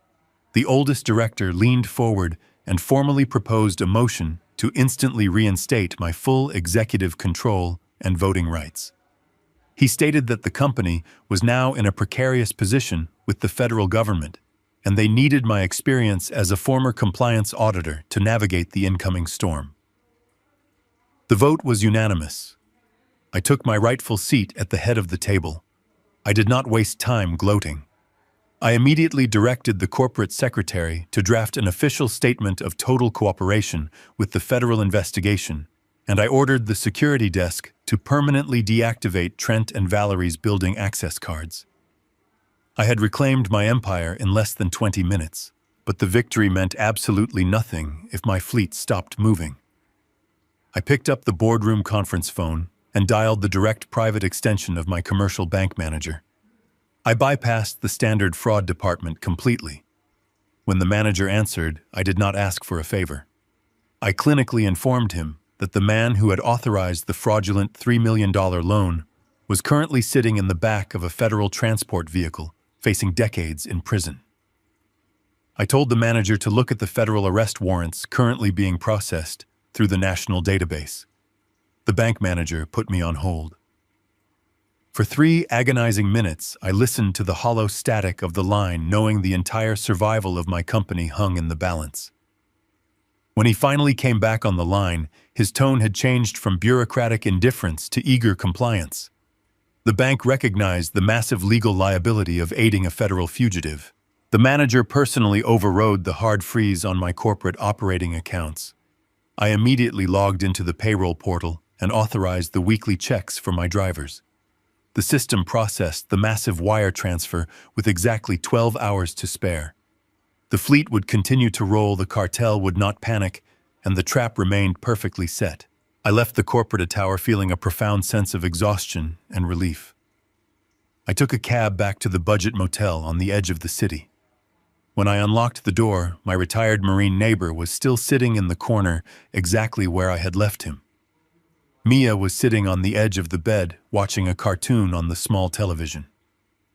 The oldest director leaned forward and formally proposed a motion to instantly reinstate my full executive control and voting rights. He stated that the company was now in a precarious position with the federal government, and they needed my experience as a former compliance auditor to navigate the incoming storm. The vote was unanimous. I took my rightful seat at the head of the table. I did not waste time gloating. I immediately directed the corporate secretary to draft an official statement of total cooperation with the federal investigation, and I ordered the security desk to permanently deactivate Trent and Valerie's building access cards. I had reclaimed my empire in less than 20 minutes, but the victory meant absolutely nothing if my fleet stopped moving. I picked up the boardroom conference phone and dialed the direct private extension of my commercial bank manager. I bypassed the standard fraud department completely. When the manager answered, I did not ask for a favor. I clinically informed him that the man who had authorized the fraudulent $3 million loan was currently sitting in the back of a federal transport vehicle, facing decades in prison. I told the manager to look at the federal arrest warrants currently being processed through the national database. The bank manager put me on hold. For 3 agonizing minutes, I listened to the hollow static of the line, knowing the entire survival of my company hung in the balance. When he finally came back on the line, his tone had changed from bureaucratic indifference to eager compliance. The bank recognized the massive legal liability of aiding a federal fugitive. The manager personally overrode the hard freeze on my corporate operating accounts. I immediately logged into the payroll portal and authorized the weekly checks for my drivers. The system processed the massive wire transfer with exactly 12 hours to spare. The fleet would continue to roll, the cartel would not panic, and the trap remained perfectly set. I left the corporate tower feeling a profound sense of exhaustion and relief. I took a cab back to the budget motel on the edge of the city. When I unlocked the door, my retired Marine neighbor was still sitting in the corner exactly where I had left him. Mia was sitting on the edge of the bed, watching a cartoon on the small television.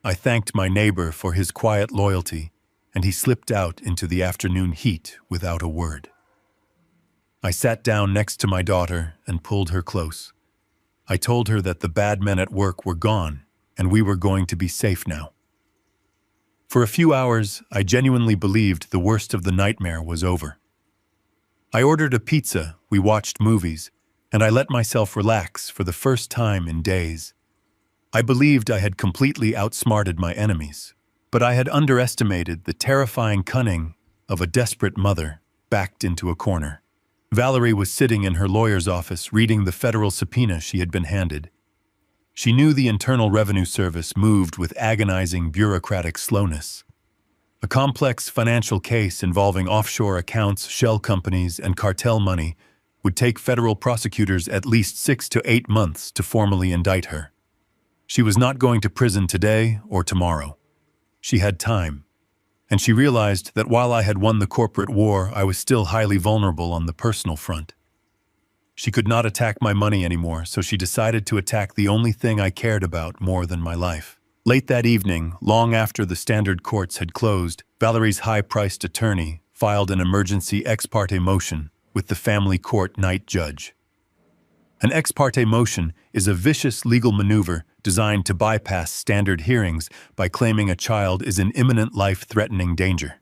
I thanked my neighbor for his quiet loyalty, and he slipped out into the afternoon heat without a word. I sat down next to my daughter and pulled her close. I told her that the bad men at work were gone, and we were going to be safe now. For a few hours, I genuinely believed the worst of the nightmare was over. I ordered a pizza, we watched movies, and I let myself relax for the first time in days. I believed I had completely outsmarted my enemies, but I had underestimated the terrifying cunning of a desperate mother backed into a corner. Valerie was sitting in her lawyer's office reading the federal subpoena she had been handed. She knew the Internal Revenue Service moved with agonizing bureaucratic slowness. A complex financial case involving offshore accounts, shell companies, and cartel money would take federal prosecutors at least 6 to 8 months to formally indict her. She was not going to prison today or tomorrow. She had time, and she realized that while I had won the corporate war, I was still highly vulnerable on the personal front. She could not attack my money anymore, so she decided to attack the only thing I cared about more than my life. Late that evening, long after the standard courts had closed, Valerie's high-priced attorney filed an emergency ex parte motion with the family court night judge. An ex parte motion is a vicious legal maneuver designed to bypass standard hearings by claiming a child is in imminent life-threatening danger.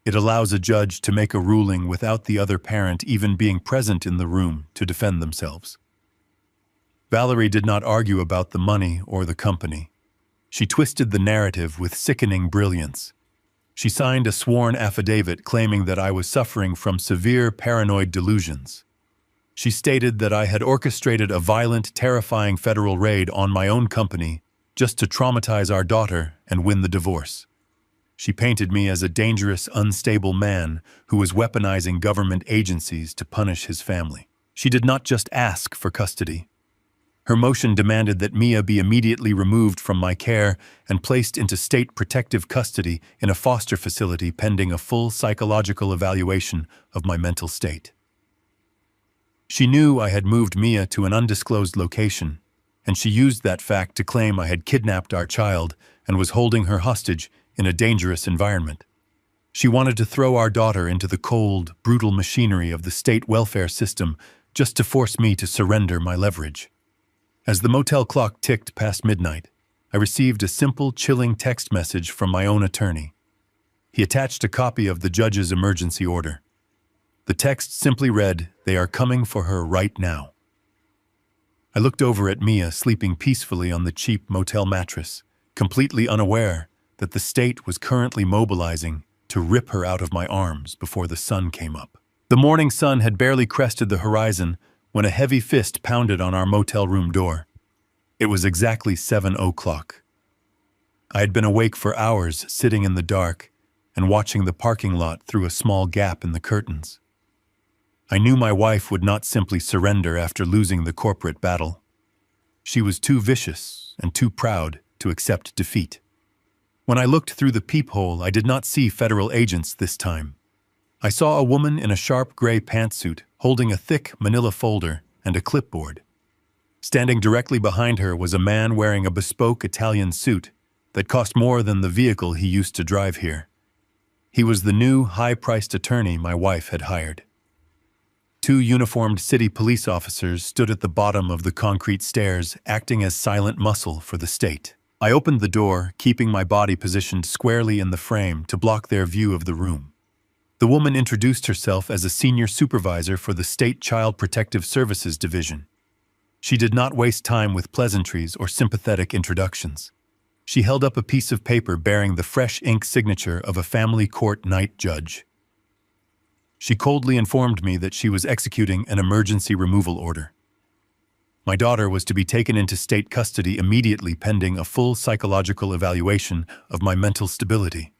It allows a judge to make a ruling without the other parent even being present in the room to defend themselves. Valerie did not argue about the money or the company. She twisted the narrative with sickening brilliance. She signed a sworn affidavit claiming that I was suffering from severe paranoid delusions. She stated that I had orchestrated a violent, terrifying federal raid on my own company just to traumatize our daughter and win the divorce. She painted me as a dangerous, unstable man who was weaponizing government agencies to punish his family. She did not just ask for custody. Her motion demanded that Mia be immediately removed from my care and placed into state protective custody in a foster facility pending a full psychological evaluation of my mental state. She knew I had moved Mia to an undisclosed location, and she used that fact to claim I had kidnapped our child and was holding her hostage in a dangerous environment. She wanted to throw our daughter into the cold, brutal machinery of the state welfare system just to force me to surrender my leverage. As the motel clock ticked past midnight, I received a simple, chilling text message from my own attorney. He attached a copy of the judge's emergency order. The text simply read, "They are coming for her right now." I looked over at Mia sleeping peacefully on the cheap motel mattress, completely unaware that the state was currently mobilizing to rip her out of my arms before the sun came up. The morning sun had barely crested the horizon when a heavy fist pounded on our motel room door. It was exactly 7:00. I had been awake for hours, sitting in the dark and watching the parking lot through a small gap in the curtains. I knew my wife would not simply surrender after losing the corporate battle. She was too vicious and too proud to accept defeat. When I looked through the peephole, I did not see federal agents this time. I saw a woman in a sharp gray pantsuit holding a thick manila folder and a clipboard. Standing directly behind her was a man wearing a bespoke Italian suit that cost more than the vehicle he used to drive here. He was the new, high-priced attorney my wife had hired. Two uniformed city police officers stood at the bottom of the concrete stairs, acting as silent muscle for the state. I opened the door, keeping my body positioned squarely in the frame to block their view of the room. The woman introduced herself as a senior supervisor for the State Child Protective Services Division. She did not waste time with pleasantries or sympathetic introductions. She held up a piece of paper bearing the fresh ink signature of a family court night judge. She coldly informed me that she was executing an emergency removal order. My daughter was to be taken into state custody immediately pending a full psychological evaluation of my mental stability.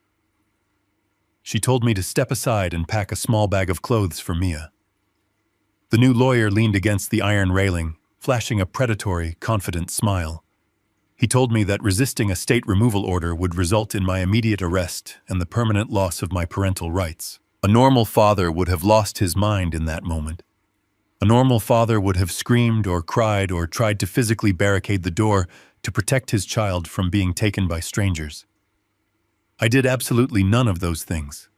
She told me to step aside and pack a small bag of clothes for Mia. The new lawyer leaned against the iron railing, flashing a predatory, confident smile. He told me that resisting a state removal order would result in my immediate arrest and the permanent loss of my parental rights. A normal father would have lost his mind in that moment. A normal father would have screamed or cried or tried to physically barricade the door to protect his child from being taken by strangers. I did absolutely none of those things.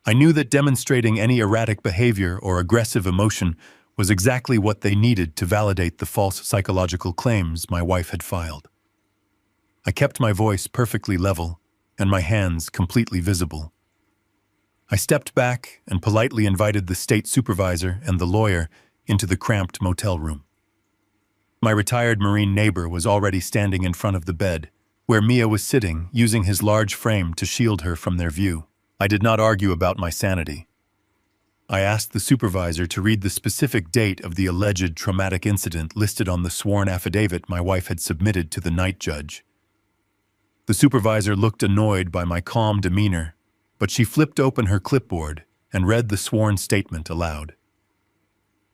I knew that demonstrating any erratic behavior or aggressive emotion was exactly what they needed to validate the false psychological claims my wife had filed. I kept my voice perfectly level and my hands completely visible. I stepped back and politely invited the state supervisor and the lawyer into the cramped motel room. My retired Marine neighbor was already standing in front of the bed, where Mia was sitting, using his large frame to shield her from their view. I did not argue about my sanity. I asked the supervisor to read the specific date of the alleged traumatic incident listed on the sworn affidavit my wife had submitted to the night judge. The supervisor looked annoyed by my calm demeanor, but she flipped open her clipboard and read the sworn statement aloud.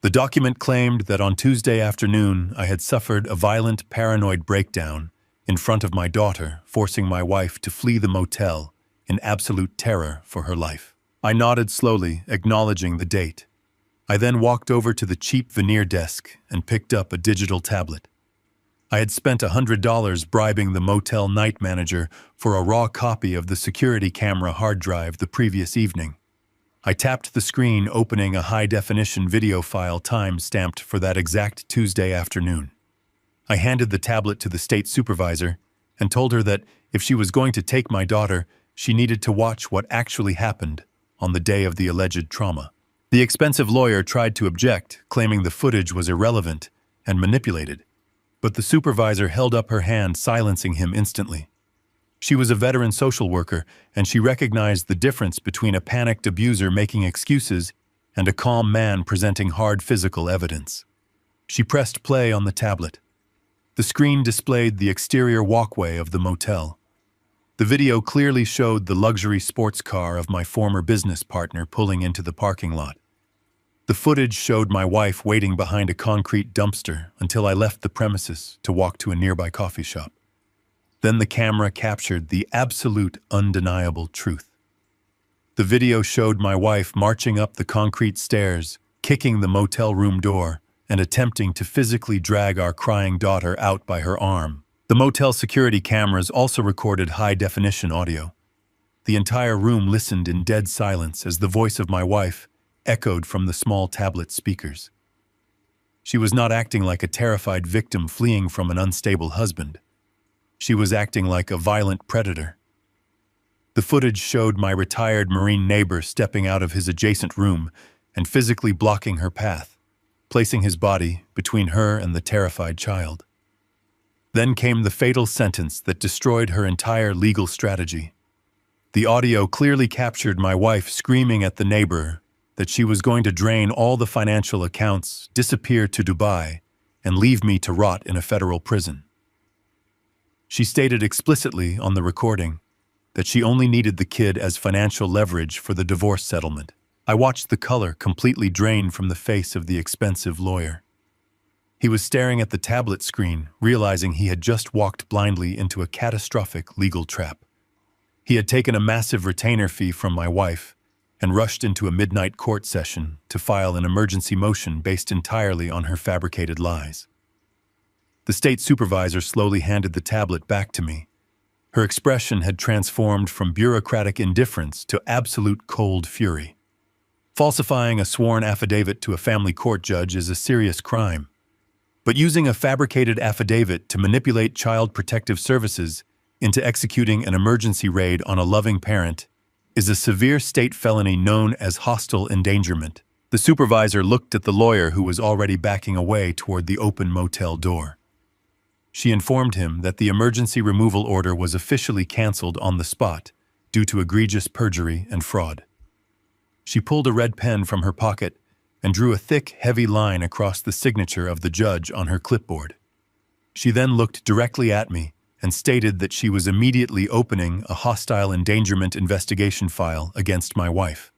The document claimed that on Tuesday afternoon I had suffered a violent paranoid breakdown in front of my daughter, forcing my wife to flee the motel in absolute terror for her life. I nodded slowly, acknowledging the date. I then walked over to the cheap veneer desk and picked up a digital tablet. I had spent $100 bribing the motel night manager for a raw copy of the security camera hard drive the previous evening. I tapped the screen, opening a high-definition video file time-stamped for that exact Tuesday afternoon. I handed the tablet to the state supervisor and told her that if she was going to take my daughter, she needed to watch what actually happened on the day of the alleged trauma. The expensive lawyer tried to object, claiming the footage was irrelevant and manipulated, but the supervisor held up her hand, silencing him instantly. She was a veteran social worker, and she recognized the difference between a panicked abuser making excuses and a calm man presenting hard physical evidence. She pressed play on the tablet. The screen displayed the exterior walkway of the motel. The video clearly showed the luxury sports car of my former business partner pulling into the parking lot. The footage showed my wife waiting behind a concrete dumpster until I left the premises to walk to a nearby coffee shop. Then the camera captured the absolute, undeniable truth. The video showed my wife marching up the concrete stairs, kicking the motel room door, and attempting to physically drag our crying daughter out by her arm. The motel security cameras also recorded high-definition audio. The entire room listened in dead silence as the voice of my wife echoed from the small tablet speakers. She was not acting like a terrified victim fleeing from an unstable husband. She was acting like a violent predator. The footage showed my retired Marine neighbor stepping out of his adjacent room and physically blocking her path, placing his body between her and the terrified child. Then came the fatal sentence that destroyed her entire legal strategy. The audio clearly captured my wife screaming at the neighbor that she was going to drain all the financial accounts, disappear to Dubai, and leave me to rot in a federal prison. She stated explicitly on the recording that she only needed the kid as financial leverage for the divorce settlement. I watched the color completely drain from the face of the expensive lawyer. He was staring at the tablet screen, realizing he had just walked blindly into a catastrophic legal trap. He had taken a massive retainer fee from my wife and rushed into a midnight court session to file an emergency motion based entirely on her fabricated lies. The state supervisor slowly handed the tablet back to me. Her expression had transformed from bureaucratic indifference to absolute cold fury. Falsifying a sworn affidavit to a family court judge is a serious crime. But using a fabricated affidavit to manipulate Child Protective Services into executing an emergency raid on a loving parent is a severe state felony known as hostile endangerment. The supervisor looked at the lawyer who was already backing away toward the open motel door. She informed him that the emergency removal order was officially canceled on the spot due to egregious perjury and fraud. She pulled a red pen from her pocket and drew a thick, heavy line across the signature of the judge on her clipboard. She then looked directly at me and stated that she was immediately opening a hostile endangerment investigation file against my wife.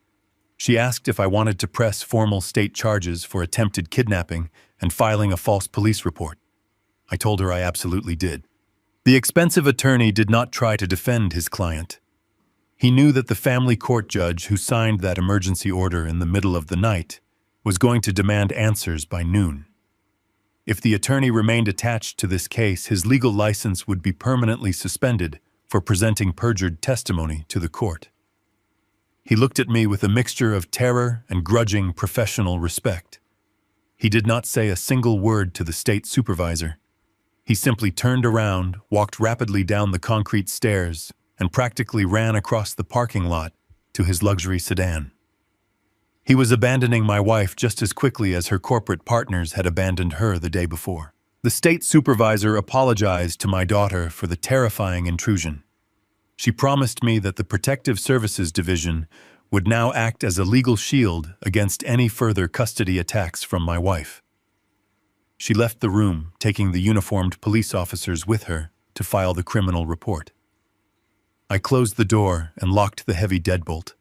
She asked if I wanted to press formal state charges for attempted kidnapping and filing a false police report. I told her I absolutely did. The expensive attorney did not try to defend his client. He knew that the family court judge who signed that emergency order in the middle of the night was going to demand answers by noon. If the attorney remained attached to this case, his legal license would be permanently suspended for presenting perjured testimony to the court. He looked at me with a mixture of terror and grudging professional respect. He did not say a single word to the state supervisor. He simply turned around, walked rapidly down the concrete stairs, and practically ran across the parking lot to his luxury sedan. He was abandoning my wife just as quickly as her corporate partners had abandoned her the day before. The state supervisor apologized to my daughter for the terrifying intrusion. She promised me that the Protective Services Division would now act as a legal shield against any further custody attacks from my wife. She left the room, taking the uniformed police officers with her to file the criminal report. I closed the door and locked the heavy deadbolt.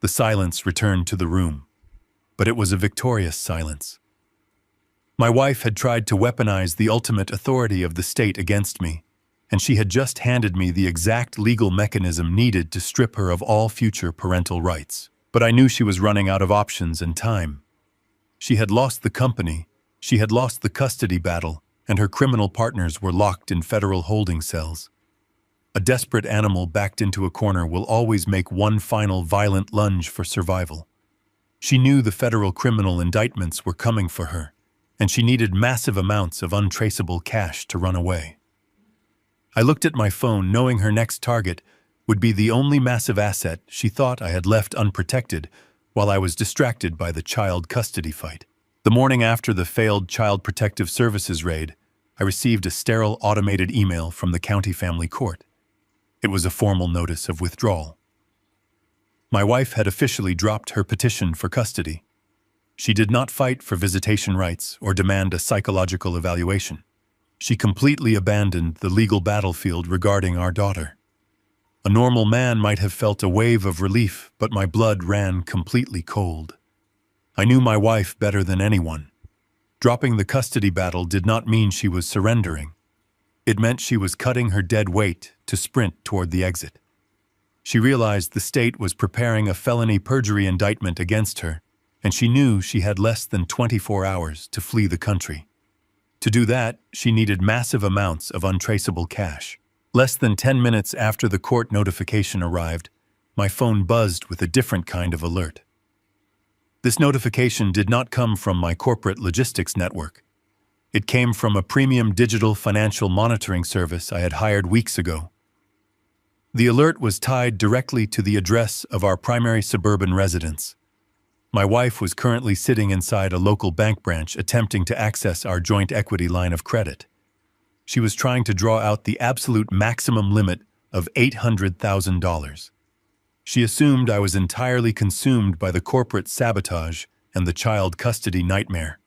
The silence returned to the room, but it was a victorious silence. My wife had tried to weaponize the ultimate authority of the state against me, and she had just handed me the exact legal mechanism needed to strip her of all future parental rights. But I knew she was running out of options and time. She had lost the company, she had lost the custody battle, and her criminal partners were locked in federal holding cells. A desperate animal backed into a corner will always make one final violent lunge for survival. She knew the federal criminal indictments were coming for her, and she needed massive amounts of untraceable cash to run away. I looked at my phone, knowing her next target would be the only massive asset she thought I had left unprotected while I was distracted by the child custody fight. The morning after the failed Child Protective Services raid, I received a sterile automated email from the county family court. It was a formal notice of withdrawal. My wife had officially dropped her petition for custody. She did not fight for visitation rights or demand a psychological evaluation. She completely abandoned the legal battlefield regarding our daughter. A normal man might have felt a wave of relief, but my blood ran completely cold. I knew my wife better than anyone. Dropping the custody battle did not mean she was surrendering. It meant she was cutting her dead weight to sprint toward the exit. She realized the state was preparing a felony perjury indictment against her, and she knew she had less than 24 hours to flee the country. To do that, she needed massive amounts of untraceable cash. Less than 10 minutes after the court notification arrived, my phone buzzed with a different kind of alert. This notification did not come from my corporate logistics network. It came from a premium digital financial monitoring service I had hired weeks ago. The alert was tied directly to the address of our primary suburban residence. My wife was currently sitting inside a local bank branch attempting to access our joint equity line of credit. She was trying to draw out the absolute maximum limit of $800,000. She assumed I was entirely consumed by the corporate sabotage and the child custody nightmare.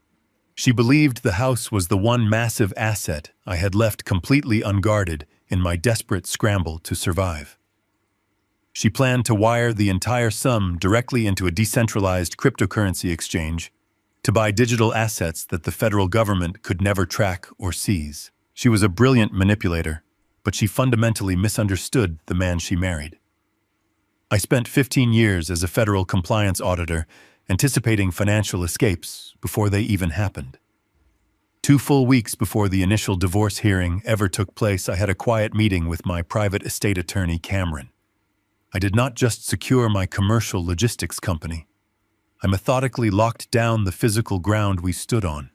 She believed the house was the one massive asset I had left completely unguarded in my desperate scramble to survive. She planned to wire the entire sum directly into a decentralized cryptocurrency exchange to buy digital assets that the federal government could never track or seize. She was a brilliant manipulator, but she fundamentally misunderstood the man she married. I spent 15 years as a federal compliance auditor, anticipating financial escapes before they even happened. 2 full weeks before the initial divorce hearing ever took place, I had a quiet meeting with my private estate attorney, Cameron. I did not just secure my commercial logistics company. I methodically locked down the physical ground we stood on.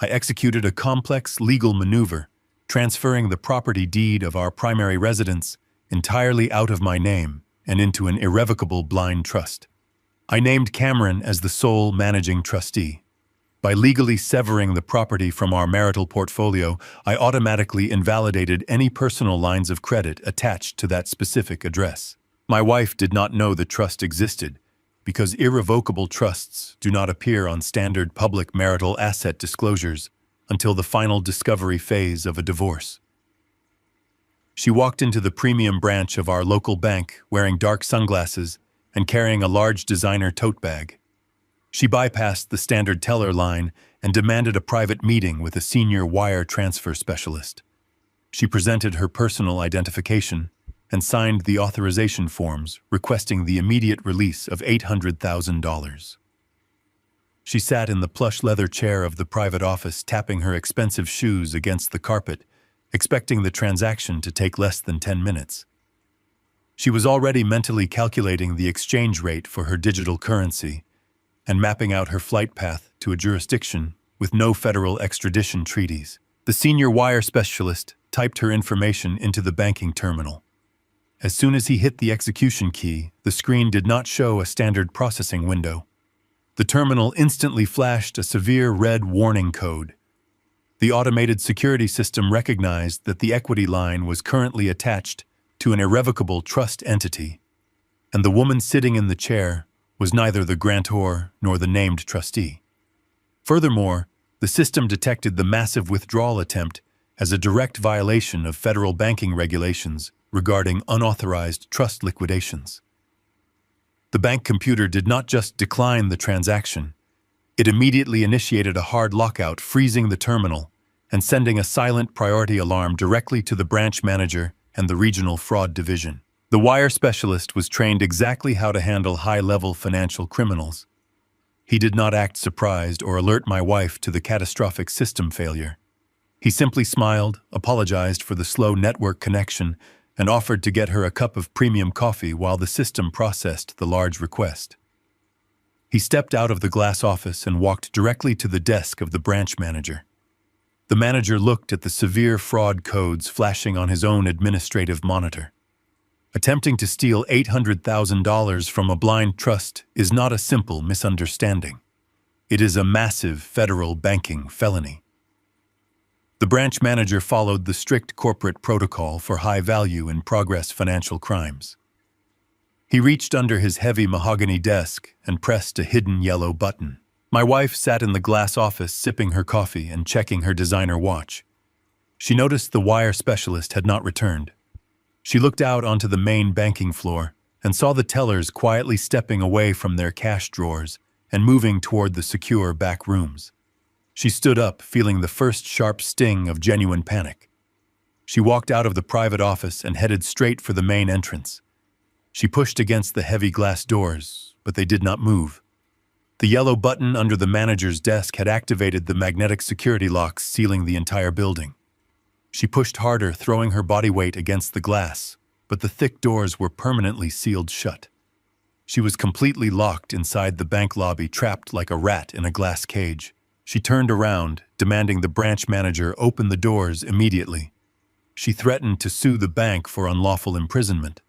I executed a complex legal maneuver, transferring the property deed of our primary residence entirely out of my name and into an irrevocable blind trust. I named Cameron as the sole managing trustee. By legally severing the property from our marital portfolio, I automatically invalidated any personal lines of credit attached to that specific address. My wife did not know the trust existed, because irrevocable trusts do not appear on standard public marital asset disclosures until the final discovery phase of a divorce. She walked into the premium branch of our local bank wearing dark sunglasses and carrying a large designer tote bag. She bypassed the standard teller line and demanded a private meeting with a senior wire transfer specialist. She presented her personal identification and signed the authorization forms requesting the immediate release of $800,000. She sat in the plush leather chair of the private office, tapping her expensive shoes against the carpet, expecting the transaction to take less than 10 minutes. She was already mentally calculating the exchange rate for her digital currency and mapping out her flight path to a jurisdiction with no federal extradition treaties. The senior wire specialist typed her information into the banking terminal. As soon as he hit the execution key, the screen did not show a standard processing window. The terminal instantly flashed a severe red warning code. The automated security system recognized that the equity line was currently attached to an irrevocable trust entity, and the woman sitting in the chair was neither the grantor nor the named trustee. Furthermore, the system detected the massive withdrawal attempt as a direct violation of federal banking regulations regarding unauthorized trust liquidations. The bank computer did not just decline the transaction, it immediately initiated a hard lockout, freezing the terminal and sending a silent priority alarm directly to the branch manager and the regional fraud division. The wire specialist was trained exactly how to handle high-level financial criminals. He did not act surprised or alert my wife to the catastrophic system failure. He simply smiled, apologized for the slow network connection, and offered to get her a cup of premium coffee while the system processed the large request. He stepped out of the glass office and walked directly to the desk of the branch manager. The manager looked at the severe fraud codes flashing on his own administrative monitor. Attempting to steal $800,000 from a blind trust is not a simple misunderstanding. It is a massive federal banking felony. The branch manager followed the strict corporate protocol for high-value-in-progress financial crimes. He reached under his heavy mahogany desk and pressed a hidden yellow button. My wife sat in the glass office sipping her coffee and checking her designer watch. She noticed the wire specialist had not returned. She looked out onto the main banking floor and saw the tellers quietly stepping away from their cash drawers and moving toward the secure back rooms. She stood up, feeling the first sharp sting of genuine panic. She walked out of the private office and headed straight for the main entrance. She pushed against the heavy glass doors, but they did not move. The yellow button under the manager's desk had activated the magnetic security locks sealing the entire building. She pushed harder, throwing her body weight against the glass, but the thick doors were permanently sealed shut. She was completely locked inside the bank lobby, trapped like a rat in a glass cage. She turned around, demanding the branch manager open the doors immediately. She threatened to sue the bank for unlawful imprisonment.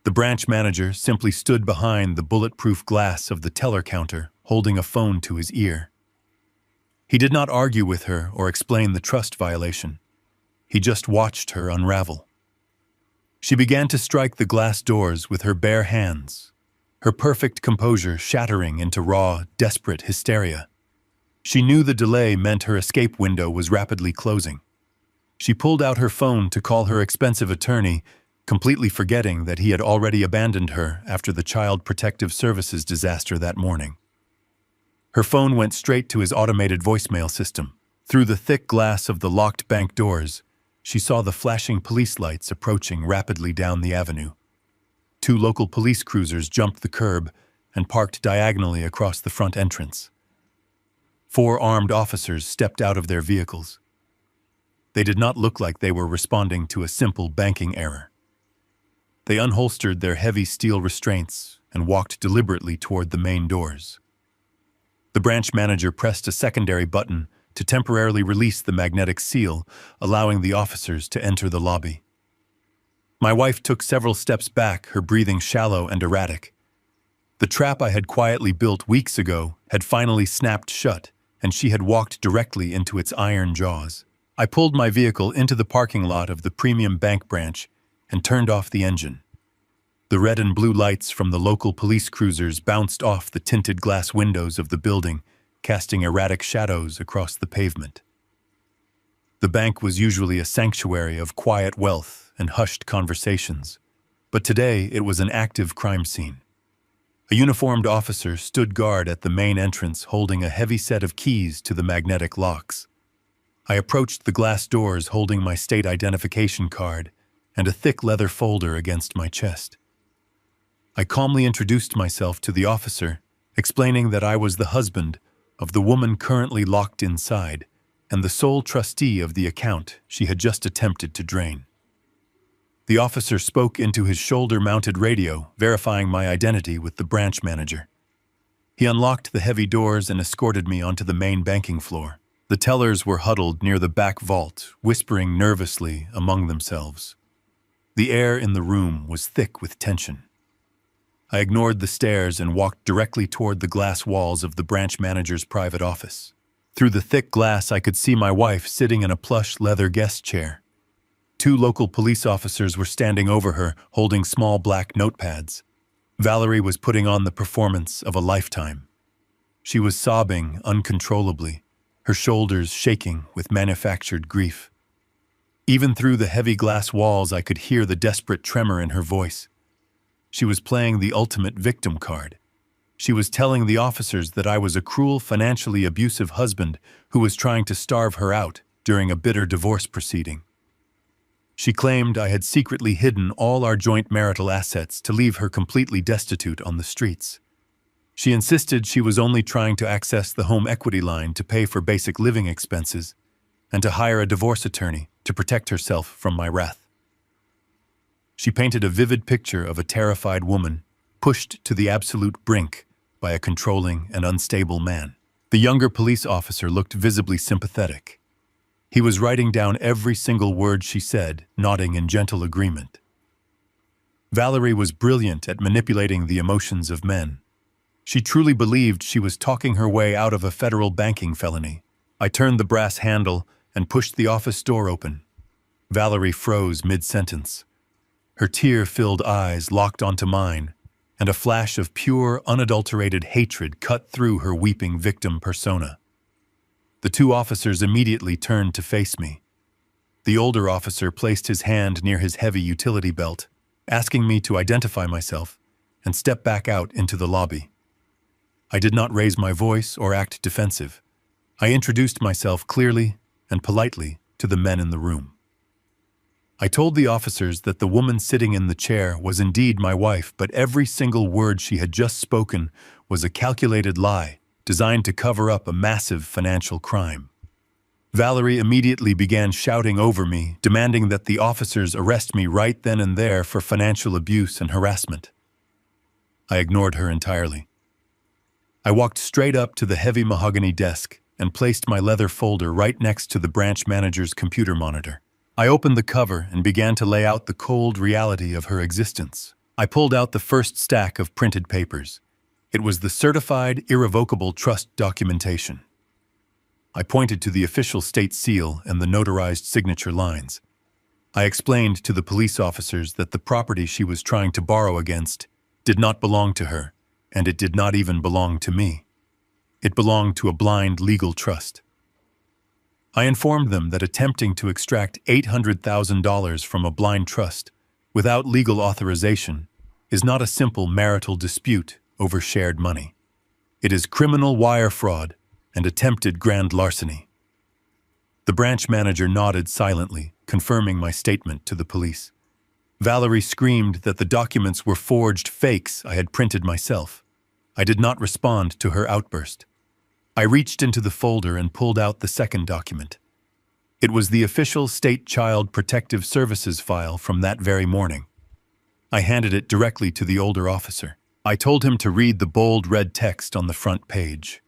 The branch manager simply stood behind the bulletproof glass of the teller counter, holding a phone to his ear. He did not argue with her or explain the trust violation. He just watched her unravel. She began to strike the glass doors with her bare hands, her perfect composure shattering into raw, desperate hysteria. She knew the delay meant her escape window was rapidly closing. She pulled out her phone to call her expensive attorney, completely forgetting that he had already abandoned her after the Child Protective Services disaster that morning. Her phone went straight to his automated voicemail system. Through the thick glass of the locked bank doors, she saw the flashing police lights approaching rapidly down the avenue. 2 local police cruisers jumped the curb and parked diagonally across the front entrance. 4 armed officers stepped out of their vehicles. They did not look like they were responding to a simple banking error. They unholstered their heavy steel restraints and walked deliberately toward the main doors. The branch manager pressed a secondary button to temporarily release the magnetic seal, allowing the officers to enter the lobby. My wife took several steps back, her breathing shallow and erratic. The trap I had quietly built weeks ago had finally snapped shut, and she had walked directly into its iron jaws. I pulled my vehicle into the parking lot of the premium bank branch and turned off the engine. The red and blue lights from the local police cruisers bounced off the tinted glass windows of the building, casting erratic shadows across the pavement. The bank was usually a sanctuary of quiet wealth and hushed conversations, but today it was an active crime scene. A uniformed officer stood guard at the main entrance holding a heavy set of keys to the magnetic locks. I approached the glass doors holding my state identification card and a thick leather folder against my chest. I calmly introduced myself to the officer, explaining that I was the husband of the woman currently locked inside and the sole trustee of the account she had just attempted to drain. The officer spoke into his shoulder-mounted radio, verifying my identity with the branch manager. He unlocked the heavy doors and escorted me onto the main banking floor. The tellers were huddled near the back vault, whispering nervously among themselves. The air in the room was thick with tension. I ignored the stairs and walked directly toward the glass walls of the branch manager's private office. Through the thick glass, I could see my wife sitting in a plush leather guest chair. 2 local police officers were standing over her, holding small black notepads. Valerie was putting on the performance of a lifetime. She was sobbing uncontrollably, her shoulders shaking with manufactured grief. Even through the heavy glass walls, I could hear the desperate tremor in her voice. She was playing the ultimate victim card. She was telling the officers that I was a cruel, financially abusive husband who was trying to starve her out during a bitter divorce proceeding. She claimed I had secretly hidden all our joint marital assets to leave her completely destitute on the streets. She insisted she was only trying to access the home equity line to pay for basic living expenses and to hire a divorce attorney to protect herself from my wrath. She painted a vivid picture of a terrified woman pushed to the absolute brink by a controlling and unstable man. The younger police officer looked visibly sympathetic. He was writing down every single word she said, nodding in gentle agreement. Valerie was brilliant at manipulating the emotions of men. She truly believed she was talking her way out of a federal banking felony. I turned the brass handle and pushed the office door open. Valerie froze mid-sentence. Her tear-filled eyes locked onto mine, and a flash of pure, unadulterated hatred cut through her weeping victim persona. The 2 officers immediately turned to face me. The older officer placed his hand near his heavy utility belt, asking me to identify myself and step back out into the lobby. I did not raise my voice or act defensive. I introduced myself clearly and politely to the men in the room. I told the officers that the woman sitting in the chair was indeed my wife, but every single word she had just spoken was a calculated lie designed to cover up a massive financial crime. Valerie immediately began shouting over me, demanding that the officers arrest me right then and there for financial abuse and harassment. I ignored her entirely. I walked straight up to the heavy mahogany desk and placed my leather folder right next to the branch manager's computer monitor. I opened the cover and began to lay out the cold reality of her existence. I pulled out the first stack of printed papers. It was the certified, irrevocable trust documentation. I pointed to the official state seal and the notarized signature lines. I explained to the police officers that the property she was trying to borrow against did not belong to her, and it did not even belong to me. It belonged to a blind legal trust. I informed them that attempting to extract $800,000 from a blind trust without legal authorization is not a simple marital dispute over shared money. It is criminal wire fraud and attempted grand larceny. The branch manager nodded silently, confirming my statement to the police. Valerie screamed that the documents were forged fakes I had printed myself. I did not respond to her outburst. I reached into the folder and pulled out the second document. It was the official State Child Protective Services file from that very morning. I handed it directly to the older officer. I told him to read the bold red text on the front page.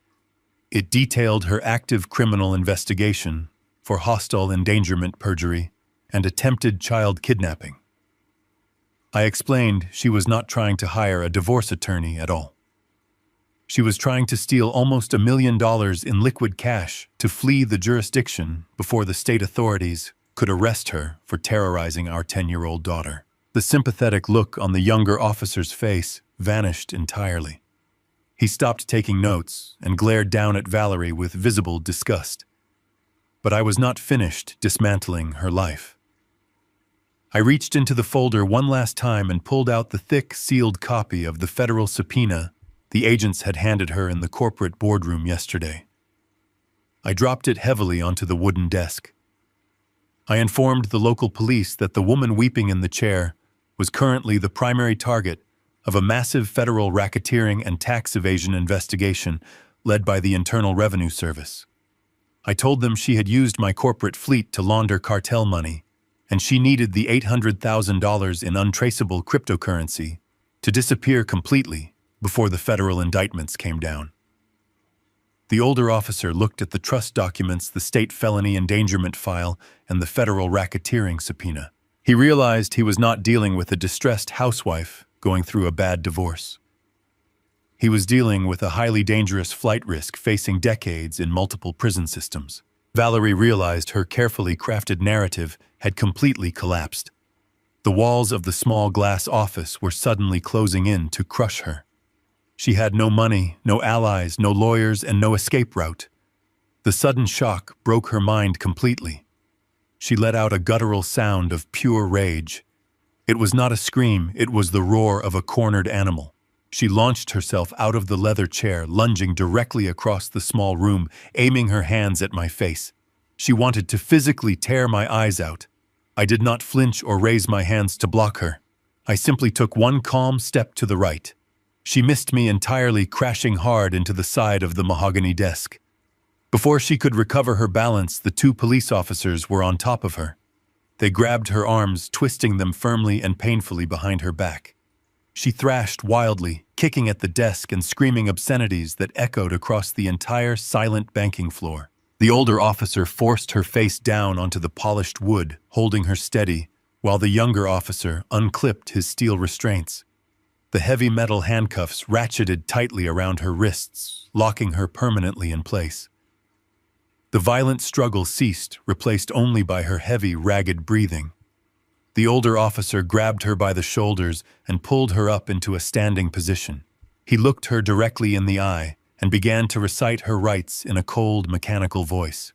It detailed her active criminal investigation for hostile endangerment perjury and attempted child kidnapping. I explained she was not trying to hire a divorce attorney at all. She was trying to steal almost $1 million in liquid cash to flee the jurisdiction before the state authorities could arrest her for terrorizing our 10-year-old daughter. The sympathetic look on the younger officer's face vanished entirely. He stopped taking notes and glared down at Valerie with visible disgust. But I was not finished dismantling her life. I reached into the folder one last time and pulled out the thick, sealed copy of the federal subpoena the agents had handed her in the corporate boardroom yesterday. I dropped it heavily onto the wooden desk. I informed the local police that the woman weeping in the chair was currently the primary target of a massive federal racketeering and tax evasion investigation led by the Internal Revenue Service. I told them she had used my corporate fleet to launder cartel money, and she needed the $800,000 in untraceable cryptocurrency to disappear completely before the federal indictments came down. The older officer looked at the trust documents, the state felony endangerment file, and the federal racketeering subpoena. He realized he was not dealing with a distressed housewife going through a bad divorce. He was dealing with a highly dangerous flight risk facing decades in multiple prison systems. Valerie realized her carefully crafted narrative had completely collapsed. The walls of the small glass office were suddenly closing in to crush her. She had no money, no allies, no lawyers, and no escape route. The sudden shock broke her mind completely. She let out a guttural sound of pure rage. It was not a scream, it was the roar of a cornered animal. She launched herself out of the leather chair, lunging directly across the small room, aiming her hands at my face. She wanted to physically tear my eyes out. I did not flinch or raise my hands to block her. I simply took one calm step to the right. She missed me entirely, crashing hard into the side of the mahogany desk. Before she could recover her balance, the two police officers were on top of her. They grabbed her arms, twisting them firmly and painfully behind her back. She thrashed wildly, kicking at the desk and screaming obscenities that echoed across the entire silent banking floor. The older officer forced her face down onto the polished wood, holding her steady, while the younger officer unclipped his steel restraints. The heavy metal handcuffs ratcheted tightly around her wrists, locking her permanently in place. The violent struggle ceased, replaced only by her heavy, ragged breathing. The older officer grabbed her by the shoulders and pulled her up into a standing position. He looked her directly in the eye and began to recite her rights in a cold, mechanical voice.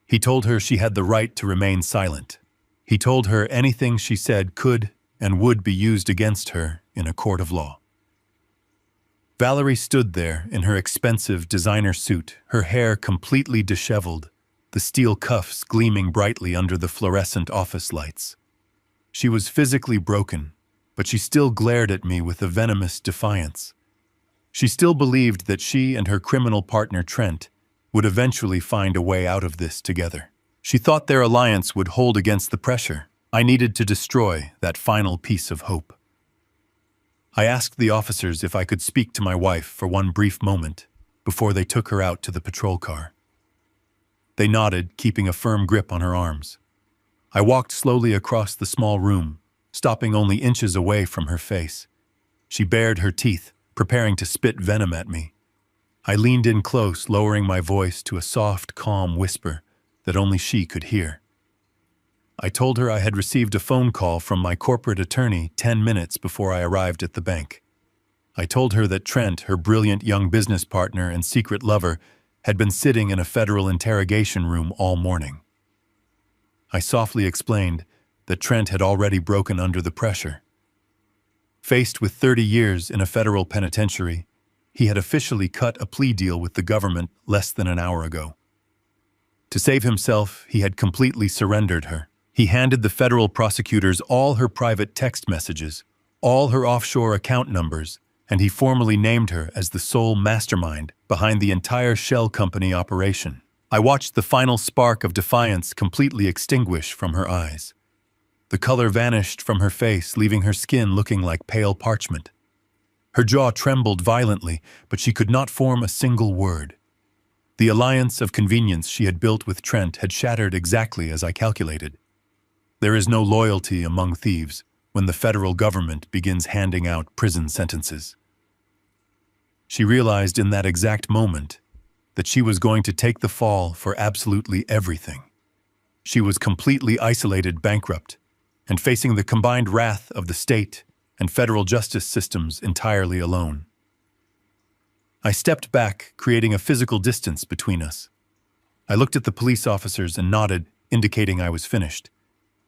He told her she had the right to remain silent. He told her anything she said could and would be used against her in a court of law. Valerie stood there in her expensive designer suit, her hair completely disheveled, the steel cuffs gleaming brightly under the fluorescent office lights. She was physically broken, but she still glared at me with a venomous defiance. She still believed that she and her criminal partner Trent would eventually find a way out of this together. She thought their alliance would hold against the pressure. I needed to destroy that final piece of hope. I asked the officers if I could speak to my wife for one brief moment before they took her out to the patrol car. They nodded, keeping a firm grip on her arms. I walked slowly across the small room, stopping only inches away from her face. She bared her teeth, preparing to spit venom at me. I leaned in close, lowering my voice to a soft, calm whisper that only she could hear. I told her I had received a phone call from my corporate attorney 10 minutes before I arrived at the bank. I told her that Trent, her brilliant young business partner and secret lover, had been sitting in a federal interrogation room all morning. I softly explained that Trent had already broken under the pressure. Faced with 30 years in a federal penitentiary, he had officially cut a plea deal with the government less than an hour ago. To save himself, he had completely surrendered her. He handed the federal prosecutors all her private text messages, all her offshore account numbers, and he formally named her as the sole mastermind behind the entire shell company operation. I watched the final spark of defiance completely extinguish from her eyes. The color vanished from her face, leaving her skin looking like pale parchment. Her jaw trembled violently, but she could not form a single word. The alliance of convenience she had built with Trent had shattered exactly as I calculated. There is no loyalty among thieves when the federal government begins handing out prison sentences. She realized in that exact moment that she was going to take the fall for absolutely everything. She was completely isolated, bankrupt, and facing the combined wrath of the state and federal justice systems entirely alone. I stepped back, creating a physical distance between us. I looked at the police officers and nodded, indicating I was finished.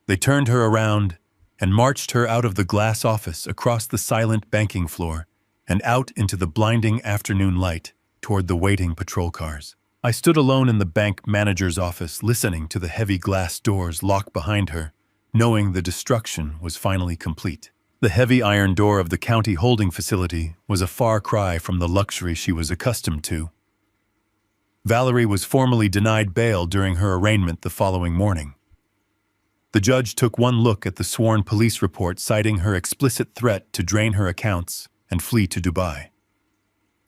They turned her around and marched her out of the glass office, across the silent banking floor, and out into the blinding afternoon light toward the waiting patrol cars. I stood alone in the bank manager's office, listening to the heavy glass doors lock behind her, knowing the destruction was finally complete. The heavy iron door of the county holding facility was a far cry from the luxury she was accustomed to. Valerie was formally denied bail during her arraignment the following morning. The judge took one look at the sworn police report, citing her explicit threat to drain her accounts and flee to Dubai.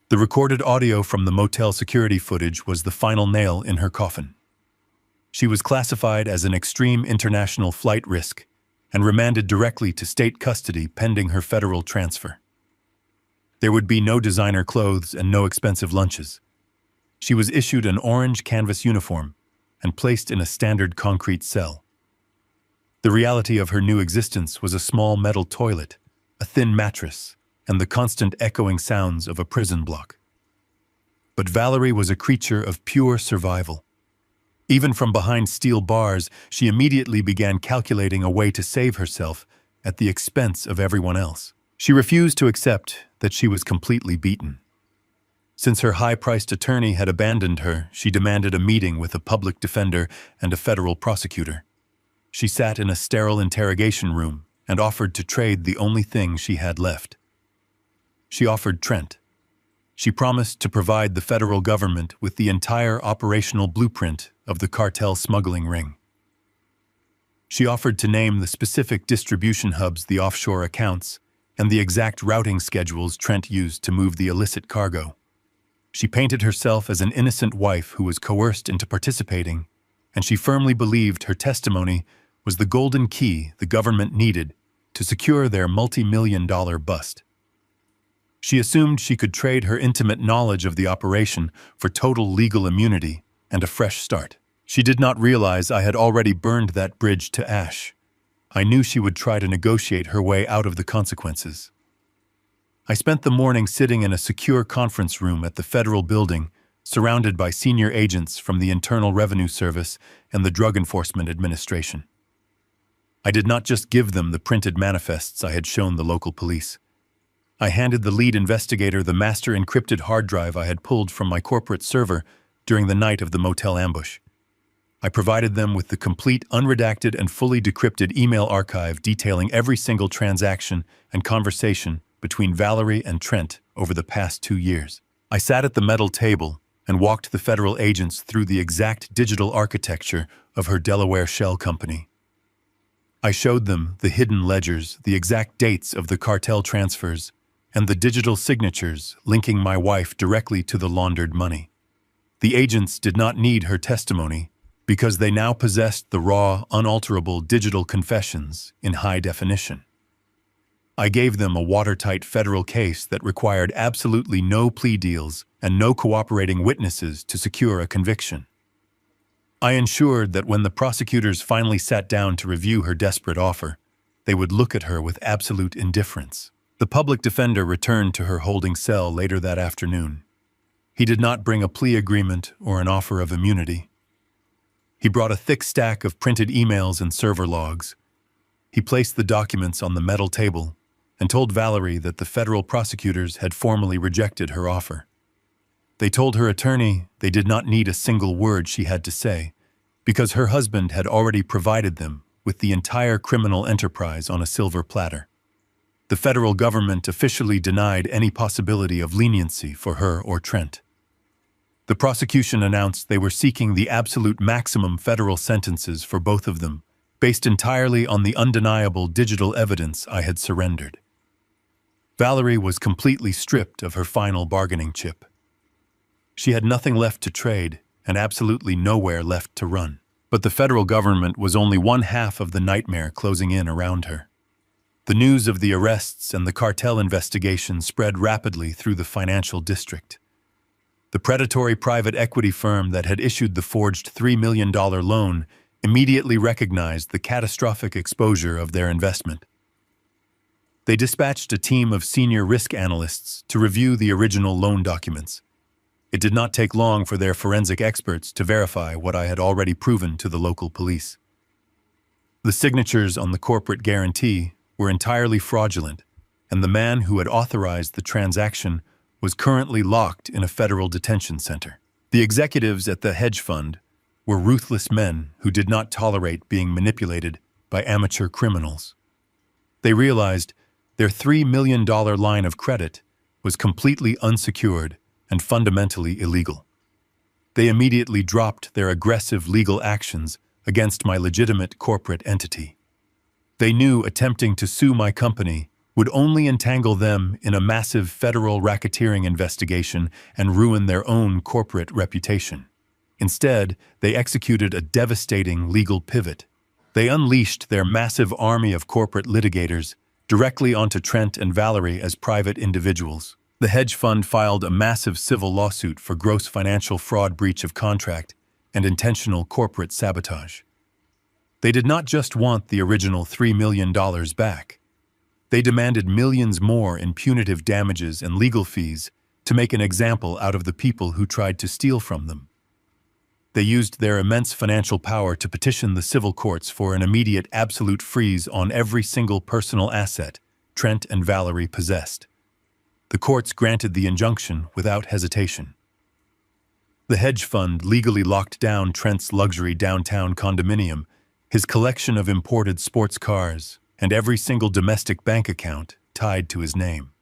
The recorded audio from the motel security footage was the final nail in her coffin. She was classified as an extreme international flight risk and remanded directly to state custody pending her federal transfer. There would be no designer clothes and no expensive lunches. She was issued an orange canvas uniform and placed in a standard concrete cell. The reality of her new existence was a small metal toilet, a thin mattress, and the constant echoing sounds of a prison block. But Valerie was a creature of pure survival. Even from behind steel bars, she immediately began calculating a way to save herself at the expense of everyone else. She refused to accept that she was completely beaten. Since her high-priced attorney had abandoned her, she demanded a meeting with a public defender and a federal prosecutor. She sat in a sterile interrogation room and offered to trade the only thing she had left. She offered Trent. She promised to provide the federal government with the entire operational blueprint of the cartel smuggling ring. She offered to name the specific distribution hubs, the offshore accounts, and the exact routing schedules Trent used to move the illicit cargo. She painted herself as an innocent wife who was coerced into participating, and she firmly believed her testimony was the golden key the government needed to secure their multi-million-dollar bust. She assumed she could trade her intimate knowledge of the operation for total legal immunity and a fresh start. She did not realize I had already burned that bridge to ash. I knew she would try to negotiate her way out of the consequences. I spent the morning sitting in a secure conference room at the federal building, surrounded by senior agents from the Internal Revenue Service and the Drug Enforcement Administration. I did not just give them the printed manifests I had shown the local police. I handed the lead investigator the master encrypted hard drive I had pulled from my corporate server during the night of the motel ambush. I provided them with the complete, unredacted, and fully decrypted email archive detailing every single transaction and conversation between Valerie and Trent over the past 2 years. I sat at the metal table and walked the federal agents through the exact digital architecture of her Delaware shell company. I showed them the hidden ledgers, the exact dates of the cartel transfers, and the digital signatures linking my wife directly to the laundered money. The agents did not need her testimony because they now possessed the raw, unalterable digital confessions in high definition. I gave them a watertight federal case that required absolutely no plea deals and no cooperating witnesses to secure a conviction. I ensured that when the prosecutors finally sat down to review her desperate offer, they would look at her with absolute indifference. The public defender returned to her holding cell later that afternoon. He did not bring a plea agreement or an offer of immunity. He brought a thick stack of printed emails and server logs. He placed the documents on the metal table and told Valerie that the federal prosecutors had formally rejected her offer. They told her attorney they did not need a single word she had to say because her husband had already provided them with the entire criminal enterprise on a silver platter. The federal government officially denied any possibility of leniency for her or Trent. The prosecution announced they were seeking the absolute maximum federal sentences for both of them, based entirely on the undeniable digital evidence I had surrendered. Valerie was completely stripped of her final bargaining chip. She had nothing left to trade and absolutely nowhere left to run. But the federal government was only one half of the nightmare closing in around her. The news of the arrests and the cartel investigation spread rapidly through the financial district. The predatory private equity firm that had issued the forged $3 million loan immediately recognized the catastrophic exposure of their investment. They dispatched a team of senior risk analysts to review the original loan documents. It did not take long for their forensic experts to verify what I had already proven to the local police. The signatures on the corporate guarantee were entirely fraudulent, and the man who had authorized the transaction was currently locked in a federal detention center. The executives at the hedge fund were ruthless men who did not tolerate being manipulated by amateur criminals. They realized their $3 million line of credit was completely unsecured and fundamentally illegal. They immediately dropped their aggressive legal actions against my legitimate corporate entity. They knew attempting to sue my company would only entangle them in a massive federal racketeering investigation and ruin their own corporate reputation. Instead, they executed a devastating legal pivot. They unleashed their massive army of corporate litigators directly onto Trent and Valerie as private individuals. The hedge fund filed a massive civil lawsuit for gross financial fraud, breach of contract, and intentional corporate sabotage. They did not just want the original $3 million back. They demanded millions more in punitive damages and legal fees to make an example out of the people who tried to steal from them. They used their immense financial power to petition the civil courts for an immediate absolute freeze on every single personal asset Trent and Valerie possessed. The courts granted the injunction without hesitation. The hedge fund legally locked down Trent's luxury downtown condominium, his collection of imported sports cars, and every single domestic bank account tied to his name.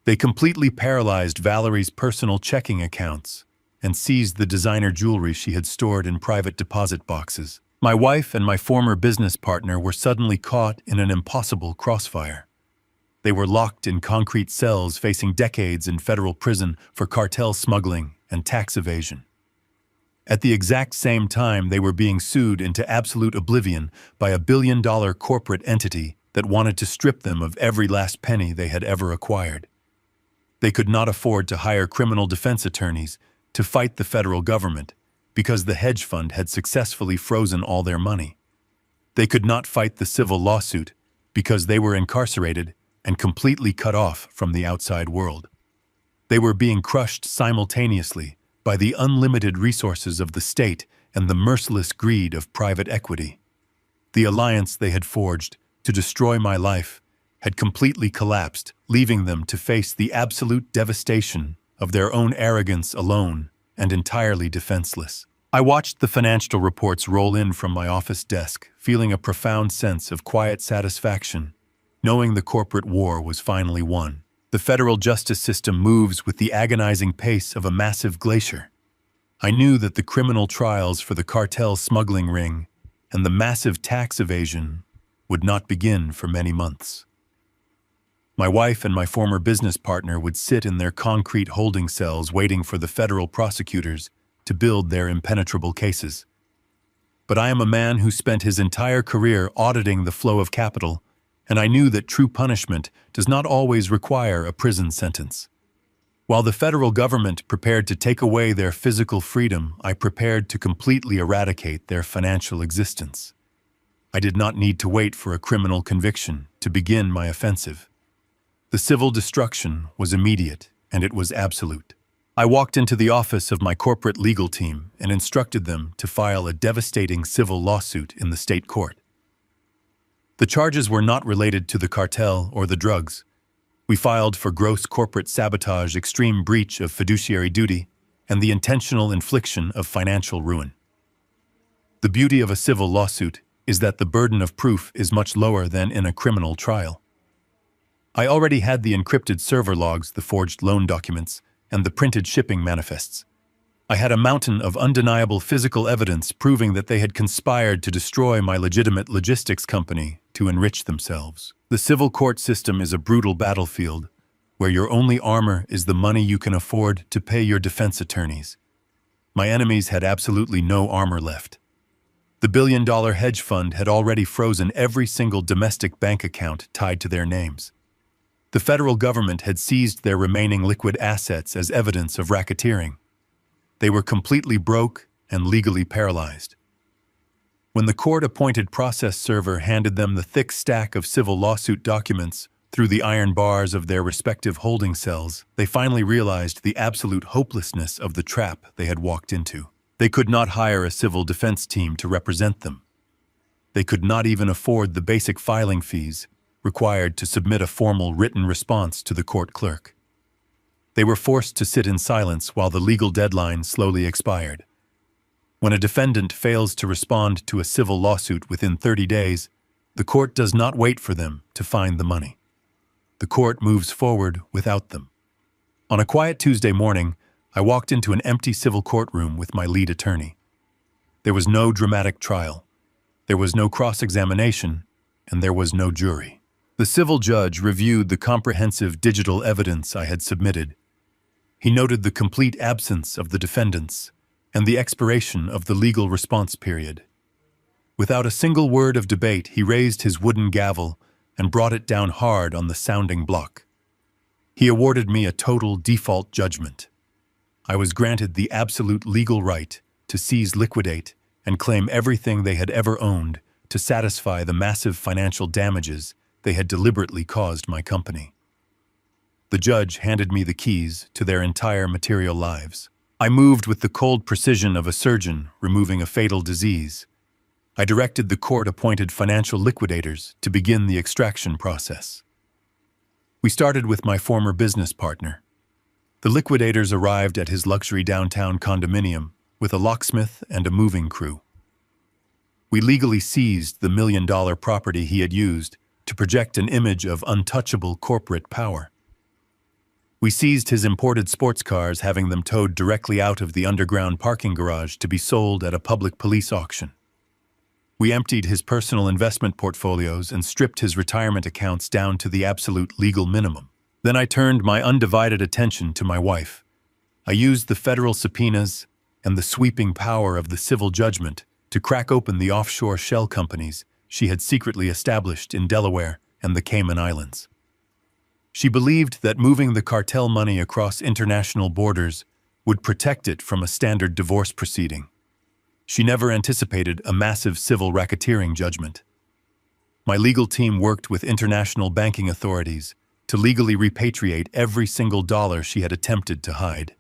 They completely paralyzed Valerie's personal checking accounts and seized the designer jewelry she had stored in private deposit boxes. My wife and my former business partner were suddenly caught in an impossible crossfire. They were locked in concrete cells facing decades in federal prison for cartel smuggling and tax evasion. At the exact same time, they were being sued into absolute oblivion by a billion-dollar corporate entity that wanted to strip them of every last penny they had ever acquired. They could not afford to hire criminal defense attorneys to fight the federal government because the hedge fund had successfully frozen all their money. They could not fight the civil lawsuit because they were incarcerated and completely cut off from the outside world. They were being crushed simultaneously by the unlimited resources of the state and the merciless greed of private equity. The alliance they had forged to destroy my life had completely collapsed, leaving them to face the absolute devastation of their own arrogance alone and entirely defenseless. I watched the financial reports roll in from my office desk, feeling a profound sense of quiet satisfaction, knowing the corporate war was finally won. The federal justice system moves with the agonizing pace of a massive glacier. I knew that the criminal trials for the cartel smuggling ring and the massive tax evasion would not begin for many months. My wife and my former business partner would sit in their concrete holding cells waiting for the federal prosecutors to build their impenetrable cases. But I am a man who spent his entire career auditing the flow of capital, and I knew that true punishment does not always require a prison sentence. While the federal government prepared to take away their physical freedom, I prepared to completely eradicate their financial existence. I did not need to wait for a criminal conviction to begin my offensive. The civil destruction was immediate, and it was absolute. I walked into the office of my corporate legal team and instructed them to file a devastating civil lawsuit in the state court. The charges were not related to the cartel or the drugs. We filed for gross corporate sabotage, extreme breach of fiduciary duty, and the intentional infliction of financial ruin. The beauty of a civil lawsuit is that the burden of proof is much lower than in a criminal trial. I already had the encrypted server logs, the forged loan documents, and the printed shipping manifests. I had a mountain of undeniable physical evidence proving that they had conspired to destroy my legitimate logistics company to enrich themselves. The civil court system is a brutal battlefield where your only armor is the money you can afford to pay your defense attorneys. My enemies had absolutely no armor left. The billion-dollar hedge fund had already frozen every single domestic bank account tied to their names. The federal government had seized their remaining liquid assets as evidence of racketeering. They were completely broke and legally paralyzed. When the court-appointed process server handed them the thick stack of civil lawsuit documents through the iron bars of their respective holding cells, they finally realized the absolute hopelessness of the trap they had walked into. They could not hire a civil defense team to represent them. They could not even afford the basic filing fees required to submit a formal written response to the court clerk. They were forced to sit in silence while the legal deadline slowly expired. When a defendant fails to respond to a civil lawsuit within 30 days, the court does not wait for them to find the money. The court moves forward without them. On a quiet Tuesday morning, I walked into an empty civil courtroom with my lead attorney. There was no dramatic trial. There was no cross-examination, and there was no jury. The civil judge reviewed the comprehensive digital evidence I had submitted. He noted the complete absence of the defendants and the expiration of the legal response period. Without a single word of debate, he raised his wooden gavel and brought it down hard on the sounding block. He awarded me a total default judgment. I was granted the absolute legal right to seize, liquidate, and claim everything they had ever owned to satisfy the massive financial damages they had deliberately caused my company. The judge handed me the keys to their entire material lives. I moved with the cold precision of a surgeon removing a fatal disease. I directed the court-appointed financial liquidators to begin the extraction process. We started with my former business partner. The liquidators arrived at his luxury downtown condominium with a locksmith and a moving crew. We legally seized the million-dollar property he had used to project an image of untouchable corporate power. We seized his imported sports cars, having them towed directly out of the underground parking garage to be sold at a public police auction. We emptied his personal investment portfolios and stripped his retirement accounts down to the absolute legal minimum. Then I turned my undivided attention to my wife. I used the federal subpoenas and the sweeping power of the civil judgment to crack open the offshore shell companies she had secretly established in Delaware and the Cayman Islands. She believed that moving the cartel money across international borders would protect it from a standard divorce proceeding. She never anticipated a massive civil racketeering judgment. My legal team worked with international banking authorities to legally repatriate every single dollar she had attempted to hide.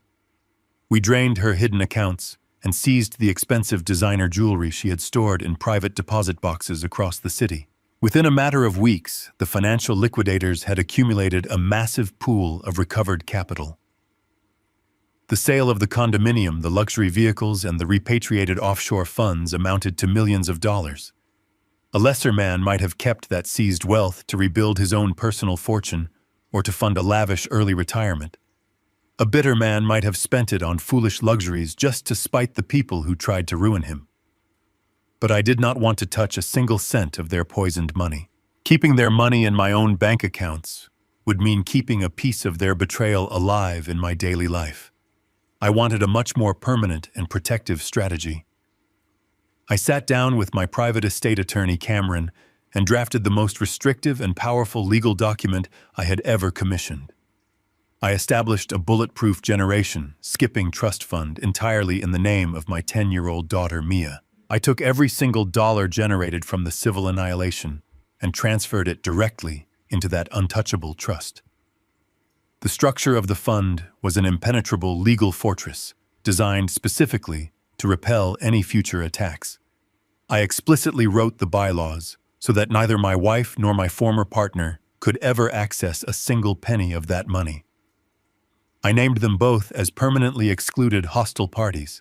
We drained her hidden accounts and seized the expensive designer jewelry she had stored in private deposit boxes across the city. Within a matter of weeks, the financial liquidators had accumulated a massive pool of recovered capital. The sale of the condominium, the luxury vehicles, and the repatriated offshore funds amounted to millions of dollars. A lesser man might have kept that seized wealth to rebuild his own personal fortune or to fund a lavish early retirement. A bitter man might have spent it on foolish luxuries just to spite the people who tried to ruin him. But I did not want to touch a single cent of their poisoned money. Keeping their money in my own bank accounts would mean keeping a piece of their betrayal alive in my daily life. I wanted a much more permanent and protective strategy. I sat down with my private estate attorney, Cameron, and drafted the most restrictive and powerful legal document I had ever commissioned. I established a bulletproof generation, skipping trust fund entirely in the name of my 10-year-old daughter, Mia. I took every single dollar generated from the civil annihilation and transferred it directly into that untouchable trust. The structure of the fund was an impenetrable legal fortress designed specifically to repel any future attacks. I explicitly wrote the bylaws so that neither my wife nor my former partner could ever access a single penny of that money. I named them both as permanently excluded hostile parties.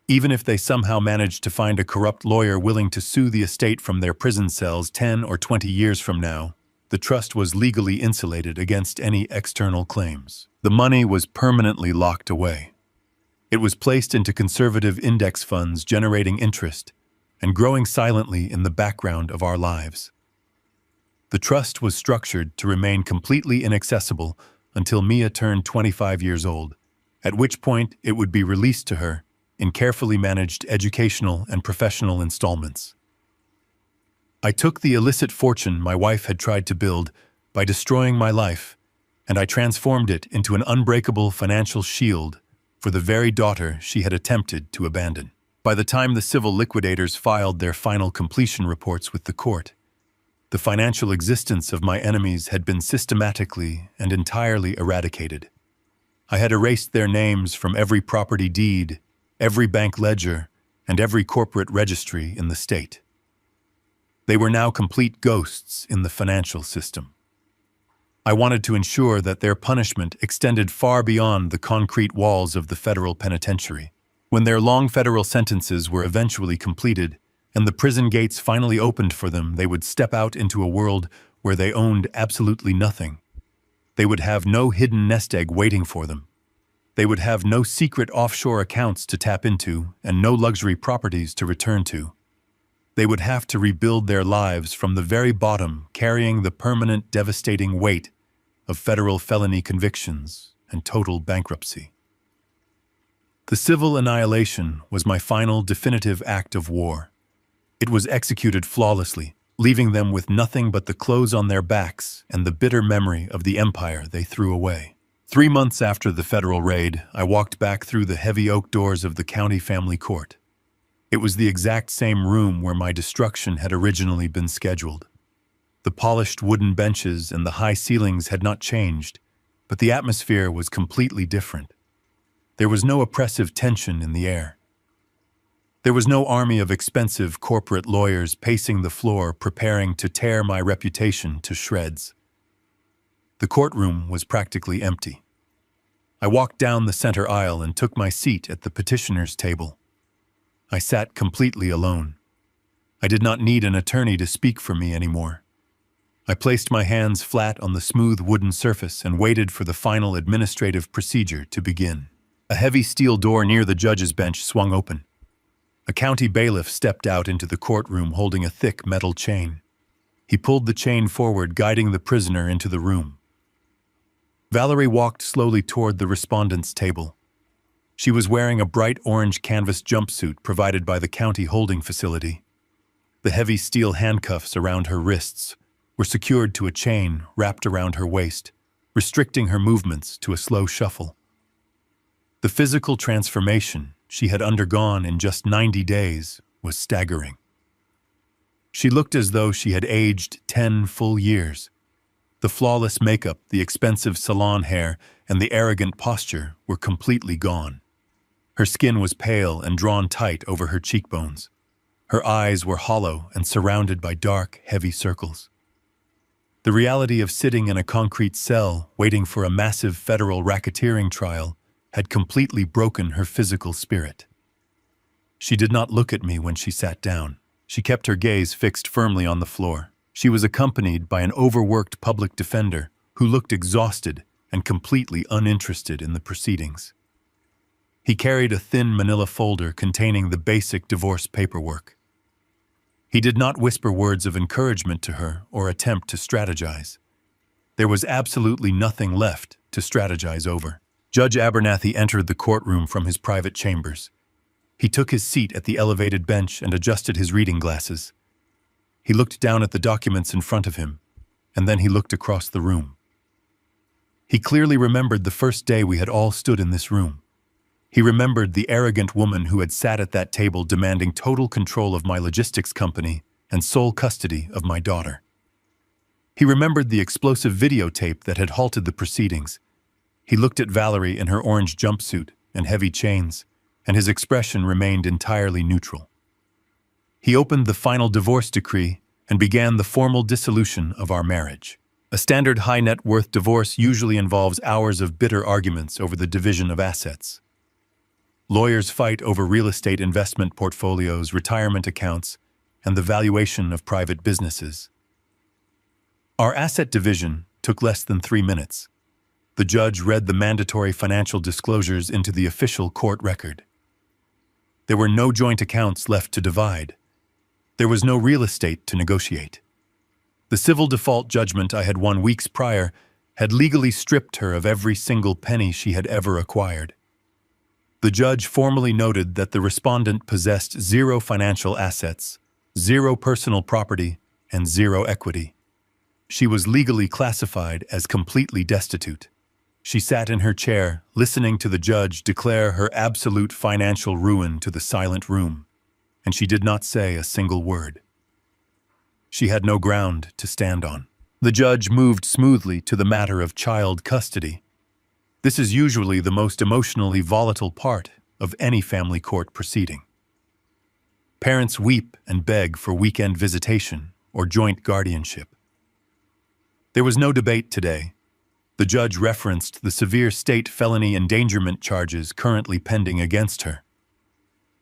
Even if they somehow managed to find a corrupt lawyer willing to sue the estate from their prison cells 10 or 20 years from now, the trust was legally insulated against any external claims. The money was permanently locked away. It was placed into conservative index funds generating interest and growing silently in the background of our lives. The trust was structured to remain completely inaccessible until Mia turned 25 years old, at which point it would be released to her in carefully managed educational and professional installments. I took the illicit fortune my wife had tried to build by destroying my life, and I transformed it into an unbreakable financial shield for the very daughter she had attempted to abandon. By the time the civil liquidators filed their final completion reports with the court, the financial existence of my enemies had been systematically and entirely eradicated. I had erased their names from every property deed, every bank ledger, and every corporate registry in the state. They were now complete ghosts in the financial system. I wanted to ensure that their punishment extended far beyond the concrete walls of the federal penitentiary. When their long federal sentences were eventually completed and the prison gates finally opened for them, they would step out into a world where they owned absolutely nothing. They would have no hidden nest egg waiting for them. They would have no secret offshore accounts to tap into and no luxury properties to return to. They would have to rebuild their lives from the very bottom, carrying the permanent, devastating weight of federal felony convictions and total bankruptcy. The civil annihilation was my final, definitive act of war. It was executed flawlessly, leaving them with nothing but the clothes on their backs and the bitter memory of the empire they threw away. 3 months after the federal raid, I walked back through the heavy oak doors of the county family court. It was the exact same room where my destruction had originally been scheduled. The polished wooden benches and the high ceilings had not changed, but the atmosphere was completely different. There was no oppressive tension in the air. There was no army of expensive corporate lawyers pacing the floor preparing to tear my reputation to shreds. The courtroom was practically empty. I walked down the center aisle and took my seat at the petitioner's table. I sat completely alone. I did not need an attorney to speak for me anymore. I placed my hands flat on the smooth wooden surface and waited for the final administrative procedure to begin. A heavy steel door near the judge's bench swung open. A county bailiff stepped out into the courtroom holding a thick metal chain. He pulled the chain forward, guiding the prisoner into the room. Valerie walked slowly toward the respondent's table. She was wearing a bright orange canvas jumpsuit provided by the county holding facility. The heavy steel handcuffs around her wrists were secured to a chain wrapped around her waist, restricting her movements to a slow shuffle. The physical transformation she had undergone in just 90 days was staggering. She looked as though she had aged 10 full years. The flawless makeup, the expensive salon hair, and the arrogant posture were completely gone. Her skin was pale and drawn tight over her cheekbones. Her eyes were hollow and surrounded by dark, heavy circles. The reality of sitting in a concrete cell waiting for a massive federal racketeering trial had completely broken her physical spirit. She did not look at me when she sat down. She kept her gaze fixed firmly on the floor. She was accompanied by an overworked public defender who looked exhausted and completely uninterested in the proceedings. He carried a thin manila folder containing the basic divorce paperwork. He did not whisper words of encouragement to her or attempt to strategize. There was absolutely nothing left to strategize over. Judge Abernathy entered the courtroom from his private chambers. He took his seat at the elevated bench and adjusted his reading glasses. He looked down at the documents in front of him, and then he looked across the room. He clearly remembered the first day we had all stood in this room. He remembered the arrogant woman who had sat at that table demanding total control of my logistics company and sole custody of my daughter. He remembered the explosive videotape that had halted the proceedings. He looked at Valerie in her orange jumpsuit and heavy chains, and his expression remained entirely neutral. He opened the final divorce decree and began the formal dissolution of our marriage. A standard high net worth divorce usually involves hours of bitter arguments over the division of assets. Lawyers fight over real estate investment portfolios, retirement accounts, and the valuation of private businesses. Our asset division took less than 3 minutes. The judge read the mandatory financial disclosures into the official court record. There were no joint accounts left to divide. There was no real estate to negotiate. The civil default judgment I had won weeks prior had legally stripped her of every single penny she had ever acquired. The judge formally noted that the respondent possessed 0 financial assets, 0 personal property, and 0 equity. She was legally classified as completely destitute. She sat in her chair, listening to the judge declare her absolute financial ruin to the silent room, and she did not say a single word. She had no ground to stand on. The judge moved smoothly to the matter of child custody. This is usually the most emotionally volatile part of any family court proceeding. Parents weep and beg for weekend visitation or joint guardianship. There was no debate today. The judge referenced the severe state felony endangerment charges currently pending against her.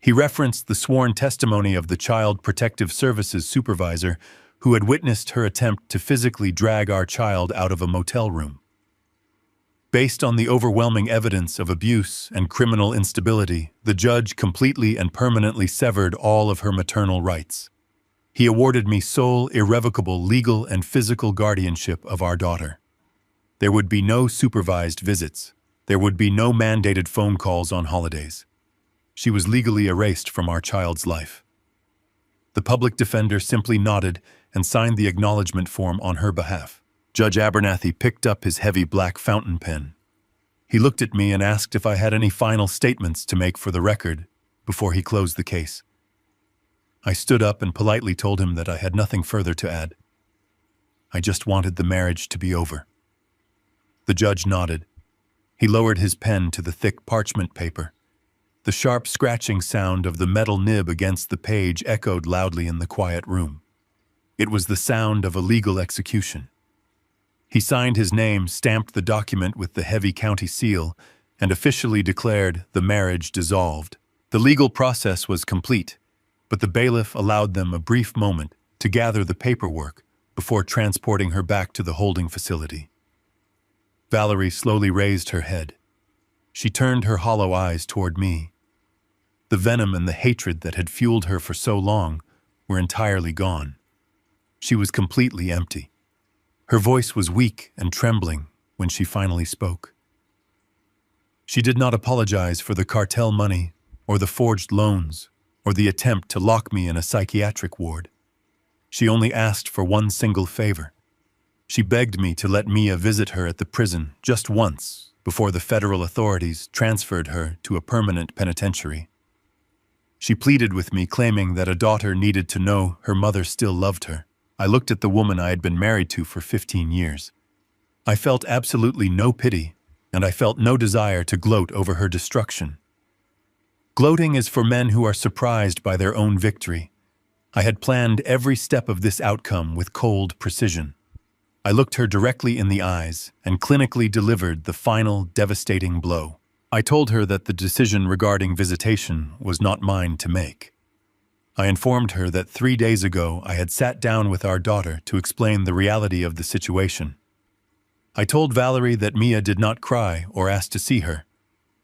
He referenced the sworn testimony of the Child Protective Services supervisor who had witnessed her attempt to physically drag our child out of a motel room. Based on the overwhelming evidence of abuse and criminal instability, the judge completely and permanently severed all of her maternal rights. He awarded me sole, irrevocable legal and physical guardianship of our daughter. There would be no supervised visits. There would be no mandated phone calls on holidays. She was legally erased from our child's life. The public defender simply nodded and signed the acknowledgement form on her behalf. Judge Abernathy picked up his heavy black fountain pen. He looked at me and asked if I had any final statements to make for the record before he closed the case. I stood up and politely told him that I had nothing further to add. I just wanted the marriage to be over. The judge nodded. He lowered his pen to the thick parchment paper. The sharp scratching sound of the metal nib against the page echoed loudly in the quiet room. It was the sound of a legal execution. He signed his name, stamped the document with the heavy county seal, and officially declared the marriage dissolved. The legal process was complete, but the bailiff allowed them a brief moment to gather the paperwork before transporting her back to the holding facility. Valerie slowly raised her head. She turned her hollow eyes toward me. The venom and the hatred that had fueled her for so long were entirely gone. She was completely empty. Her voice was weak and trembling when she finally spoke. She did not apologize for the cartel money or the forged loans or the attempt to lock me in a psychiatric ward. She only asked for one single favor. She begged me to let Mia visit her at the prison just once before the federal authorities transferred her to a permanent penitentiary. She pleaded with me, claiming that a daughter needed to know her mother still loved her. I looked at the woman I had been married to for 15 years. I felt absolutely no pity, and I felt no desire to gloat over her destruction. Gloating is for men who are surprised by their own victory. I had planned every step of this outcome with cold precision. I looked her directly in the eyes and clinically delivered the final devastating blow. I told her that the decision regarding visitation was not mine to make. I informed her that 3 days ago I had sat down with our daughter to explain the reality of the situation. I told Valerie that Mia did not cry or ask to see her.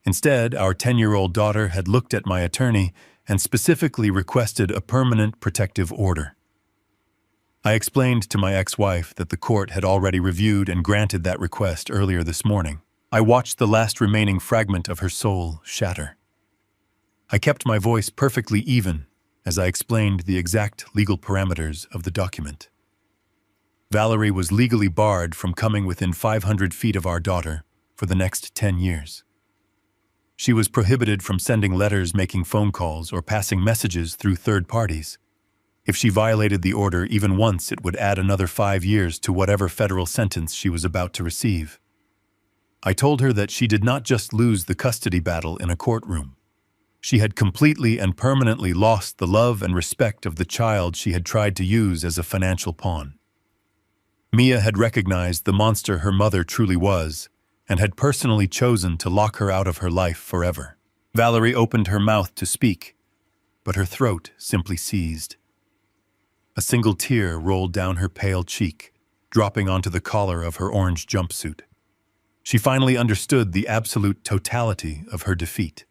Instead, our 10-year-old daughter had looked at my attorney and specifically requested a permanent protective order. I explained to my ex-wife that the court had already reviewed and granted that request earlier this morning. I watched the last remaining fragment of her soul shatter. I kept my voice perfectly even as I explained the exact legal parameters of the document. Valerie was legally barred from coming within 500 feet of our daughter for the next 10 years. She was prohibited from sending letters, making phone calls, or passing messages through third parties. If she violated the order even once, it would add another 5 years to whatever federal sentence she was about to receive. I told her that she did not just lose the custody battle in a courtroom. She had completely and permanently lost the love and respect of the child she had tried to use as a financial pawn. Mia had recognized the monster her mother truly was and had personally chosen to lock her out of her life forever. Valerie opened her mouth to speak, but her throat simply seized. A single tear rolled down her pale cheek. dropping onto the collar of her orange jumpsuit. She finally understood the absolute totality of her defeat.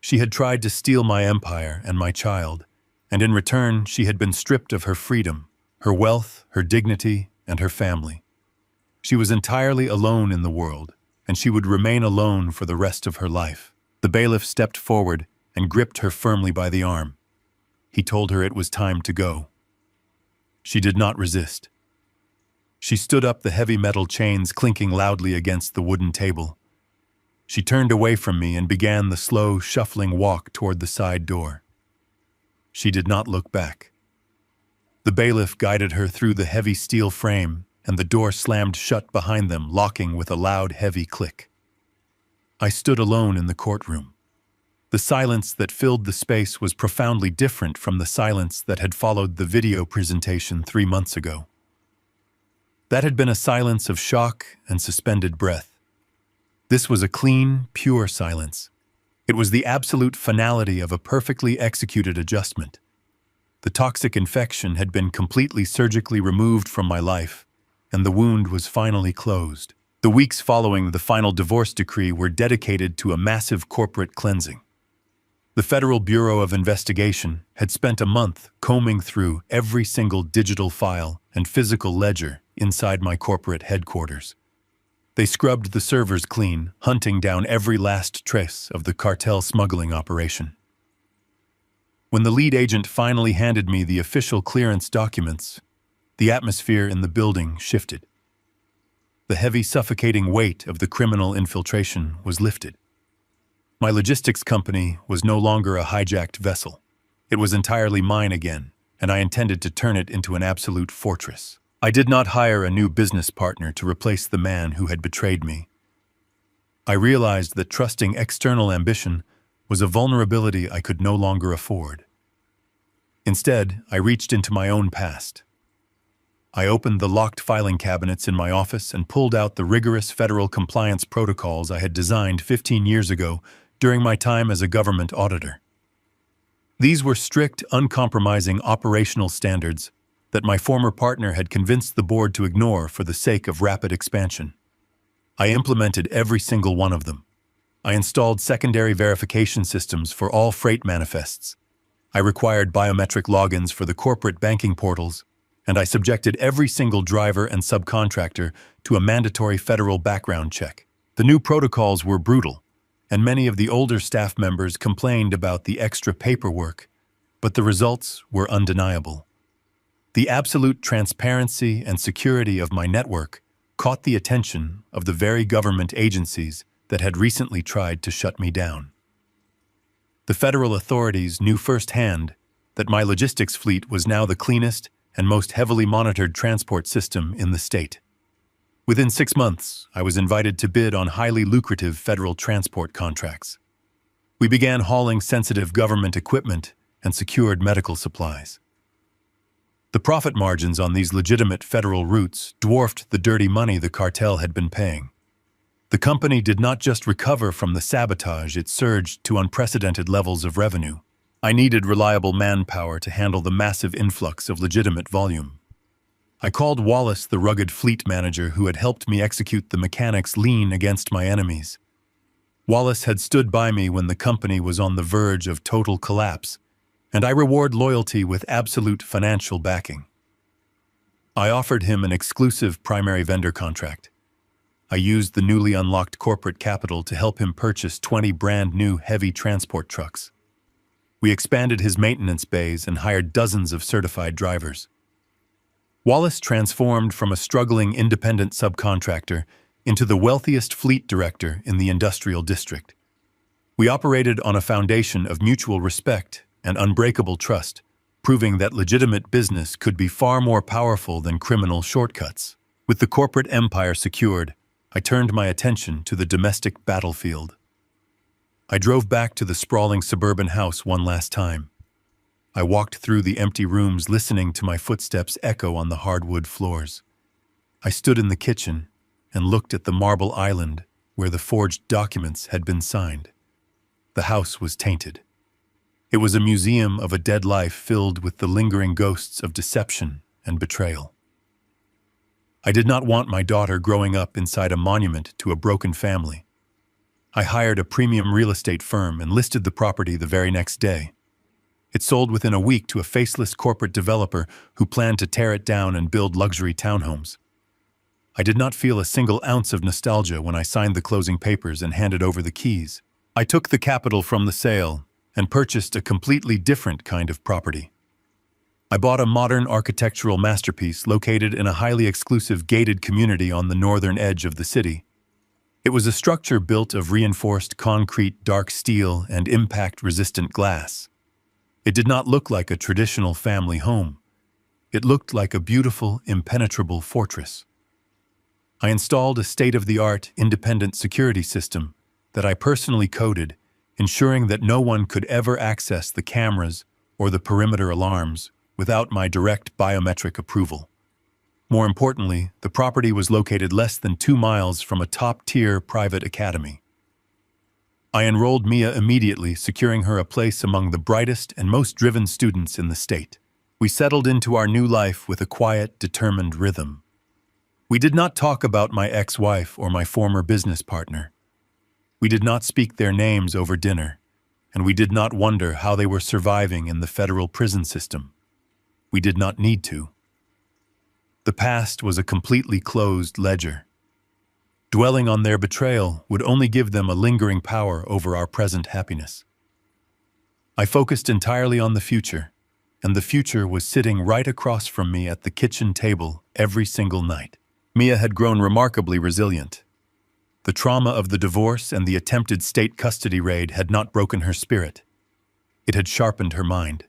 She had tried to steal my empire and my child, and in return she had been stripped of her freedom, her wealth, her dignity, and her family. She was entirely alone in the world, and she would remain alone for the rest of her life. The bailiff stepped forward and gripped her firmly by the arm. He told her it was time to go. She did not resist. She stood up, the heavy metal chains clinking loudly against the wooden table. She turned away from me and began the slow, shuffling walk toward the side door. She did not look back. The bailiff guided her through the heavy steel frame, and the door slammed shut behind them, locking with a loud, heavy click. I stood alone in the courtroom. The silence that filled the space was profoundly different from the silence that had followed the video presentation 3 months ago. That had been a silence of shock and suspended breath. This was a clean, pure silence. It was the absolute finality of a perfectly executed adjustment. The toxic infection had been completely surgically removed from my life, and the wound was finally closed. The weeks following the final divorce decree were dedicated to a massive corporate cleansing. The Federal Bureau of Investigation had spent a month combing through every single digital file and physical ledger inside my corporate headquarters. They scrubbed the servers clean, hunting down every last trace of the cartel smuggling operation. When the lead agent finally handed me the official clearance documents, the atmosphere in the building shifted. The heavy, suffocating weight of the criminal infiltration was lifted. My logistics company was no longer a hijacked vessel. It was entirely mine again, and I intended to turn it into an absolute fortress. I did not hire a new business partner to replace the man who had betrayed me. I realized that trusting external ambition was a vulnerability I could no longer afford. Instead, I reached into my own past. I opened the locked filing cabinets in my office and pulled out the rigorous federal compliance protocols I had designed 15 years ago during my time as a government auditor. These were strict, uncompromising operational standards that my former partner had convinced the board to ignore for the sake of rapid expansion. I implemented every single one of them. I installed secondary verification systems for all freight manifests. I required biometric logins for the corporate banking portals, and I subjected every single driver and subcontractor to a mandatory federal background check. The new protocols were brutal, and many of the older staff members complained about the extra paperwork, but the results were undeniable. The absolute transparency and security of my network caught the attention of the very government agencies that had recently tried to shut me down. The federal authorities knew firsthand that my logistics fleet was now the cleanest and most heavily monitored transport system in the state. Within 6 months, I was invited to bid on highly lucrative federal transport contracts. We began hauling sensitive government equipment and secured medical supplies. The profit margins on these legitimate federal routes dwarfed the dirty money the cartel had been paying. The company did not just recover from the sabotage, it surged to unprecedented levels of revenue. I needed reliable manpower to handle the massive influx of legitimate volume. I called Wallace, the rugged fleet manager who had helped me execute the mechanics lean against my enemies. Wallace had stood by me when the company was on the verge of total collapse, and I reward loyalty with absolute financial backing. I offered him an exclusive primary vendor contract. I used the newly unlocked corporate capital to help him purchase 20 brand new heavy transport trucks. We expanded his maintenance bays and hired dozens of certified drivers. Wallace transformed from a struggling independent subcontractor into the wealthiest fleet director in the industrial district. We operated on a foundation of mutual respect and unbreakable trust, proving that legitimate business could be far more powerful than criminal shortcuts. With the corporate empire secured, I turned my attention to the domestic battlefield. I drove back to the sprawling suburban house one last time. I walked through the empty rooms, listening to my footsteps echo on the hardwood floors. I stood in the kitchen and looked at the marble island where the forged documents had been signed. The house was tainted. It was a museum of a dead life filled with the lingering ghosts of deception and betrayal. I did not want my daughter growing up inside a monument to a broken family. I hired a premium real estate firm and listed the property the very next day. It sold within a week to a faceless corporate developer who planned to tear it down and build luxury townhomes. I did not feel a single ounce of nostalgia when I signed the closing papers and handed over the keys. I took the capital from the sale and purchased a completely different kind of property. I bought a modern architectural masterpiece located in a highly exclusive gated community on the northern edge of the city. It was a structure built of reinforced concrete, dark steel, and impact-resistant glass. It did not look like a traditional family home. It looked like a beautiful, impenetrable fortress. I installed a state-of-the-art independent security system that I personally coded, ensuring that no one could ever access the cameras or the perimeter alarms without my direct biometric approval. More importantly, the property was located less than 2 miles from a top-tier private academy. I enrolled Mia immediately, securing her a place among the brightest and most driven students in the state. We settled into our new life with a quiet, determined rhythm. We did not talk about my ex-wife or my former business partner. We did not speak their names over dinner, and we did not wonder how they were surviving in the federal prison system. We did not need to. The past was a completely closed ledger. Dwelling on their betrayal would only give them a lingering power over our present happiness. I focused entirely on the future, and the future was sitting right across from me at the kitchen table every single night. Mia had grown remarkably resilient. The trauma of the divorce and the attempted state custody raid had not broken her spirit. It had sharpened her mind.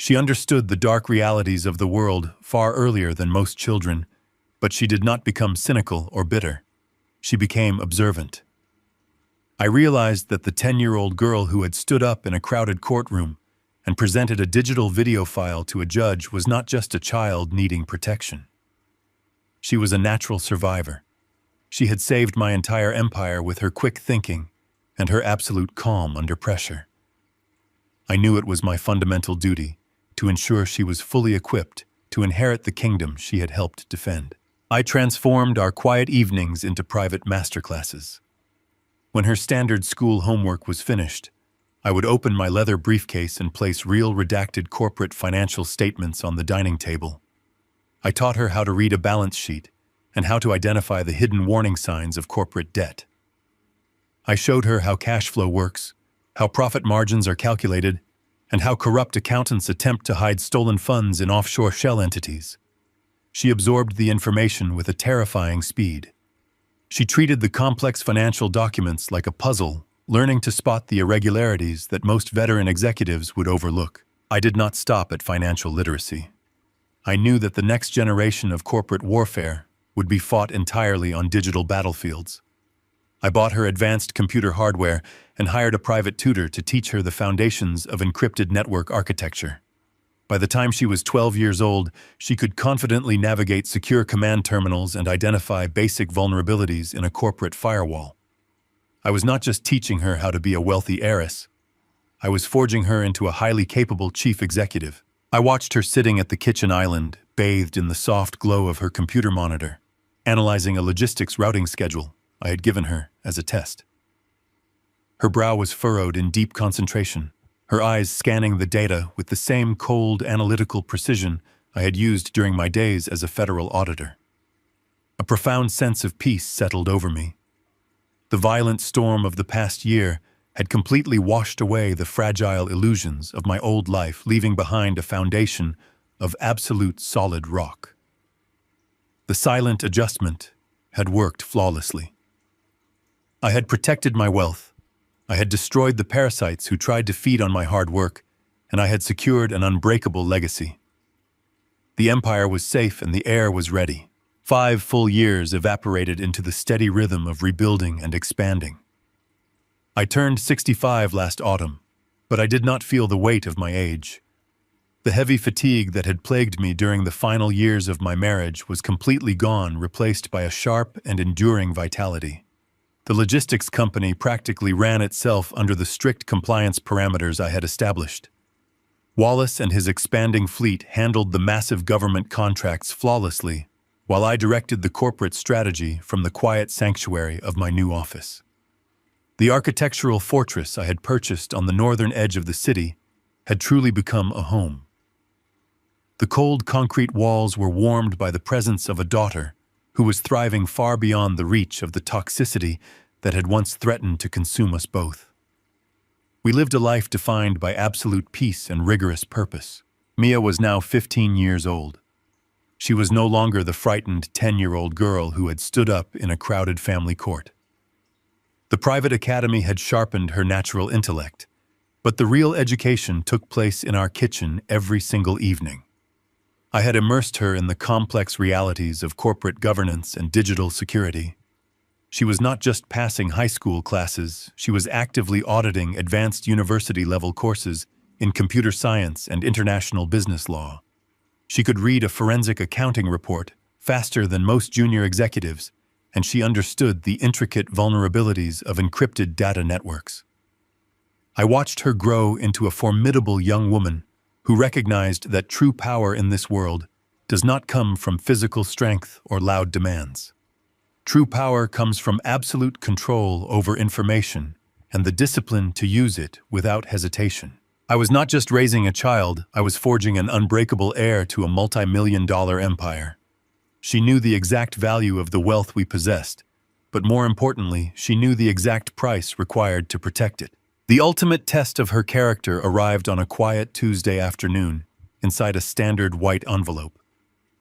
She understood the dark realities of the world far earlier than most children, but she did not become cynical or bitter. She became observant. I realized that the 10-year-old girl who had stood up in a crowded courtroom and presented a digital video file to a judge was not just a child needing protection. She was a natural survivor. She had saved my entire empire with her quick thinking and her absolute calm under pressure. I knew it was my fundamental duty to ensure she was fully equipped to inherit the kingdom she had helped defend. I transformed our quiet evenings into private masterclasses. When her standard school homework was finished, I would open my leather briefcase and place real redacted corporate financial statements on the dining table. I taught her how to read a balance sheet and how to identify the hidden warning signs of corporate debt. I showed her how cash flow works, how profit margins are calculated, and how corrupt accountants attempt to hide stolen funds in offshore shell entities. She absorbed the information with a terrifying speed. She treated the complex financial documents like a puzzle, learning to spot the irregularities that most veteran executives would overlook. I did not stop at financial literacy. I knew that the next generation of corporate warfare would be fought entirely on digital battlefields. I bought her advanced computer hardware and hired a private tutor to teach her the foundations of encrypted network architecture. By the time she was 12 years old, she could confidently navigate secure command terminals and identify basic vulnerabilities in a corporate firewall. I was not just teaching her how to be a wealthy heiress. I was forging her into a highly capable chief executive. I watched her sitting at the kitchen island, bathed in the soft glow of her computer monitor, analyzing a logistics routing schedule I had given her as a test. Her brow was furrowed in deep concentration, her eyes scanning the data with the same cold, analytical precision I had used during my days as a federal auditor. A profound sense of peace settled over me. The violent storm of the past year had completely washed away the fragile illusions of my old life, leaving behind a foundation of absolute solid rock. The silent adjustment had worked flawlessly. I had protected my wealth, I had destroyed the parasites who tried to feed on my hard work, and I had secured an unbreakable legacy. The empire was safe and the heir was ready. 5 full years evaporated into the steady rhythm of rebuilding and expanding. I turned 65 last autumn, but I did not feel the weight of my age. The heavy fatigue that had plagued me during the final years of my marriage was completely gone, replaced by a sharp and enduring vitality. The logistics company practically ran itself under the strict compliance parameters I had established. Wallace and his expanding fleet handled the massive government contracts flawlessly, while I directed the corporate strategy from the quiet sanctuary of my new office. The architectural fortress I had purchased on the northern edge of the city had truly become a home. The cold concrete walls were warmed by the presence of a daughter who was thriving far beyond the reach of the toxicity that had once threatened to consume us both. We lived a life defined by absolute peace and rigorous purpose. Mia was now 15 years old. She was no longer the frightened 10-year-old girl who had stood up in a crowded family court. The private academy had sharpened her natural intellect, but the real education took place in our kitchen every single evening. I had immersed her in the complex realities of corporate governance and digital security. She was not just passing high school classes, she was actively auditing advanced university-level courses in computer science and international business law. She could read a forensic accounting report faster than most junior executives, and she understood the intricate vulnerabilities of encrypted data networks. I watched her grow into a formidable young woman who recognized that true power in this world does not come from physical strength or loud demands. True power comes from absolute control over information and the discipline to use it without hesitation. I was not just raising a child, I was forging an unbreakable heir to a multi-million-dollar empire. She knew the exact value of the wealth we possessed, but more importantly, she knew the exact price required to protect it. The ultimate test of her character arrived on a quiet Tuesday afternoon, inside a standard white envelope.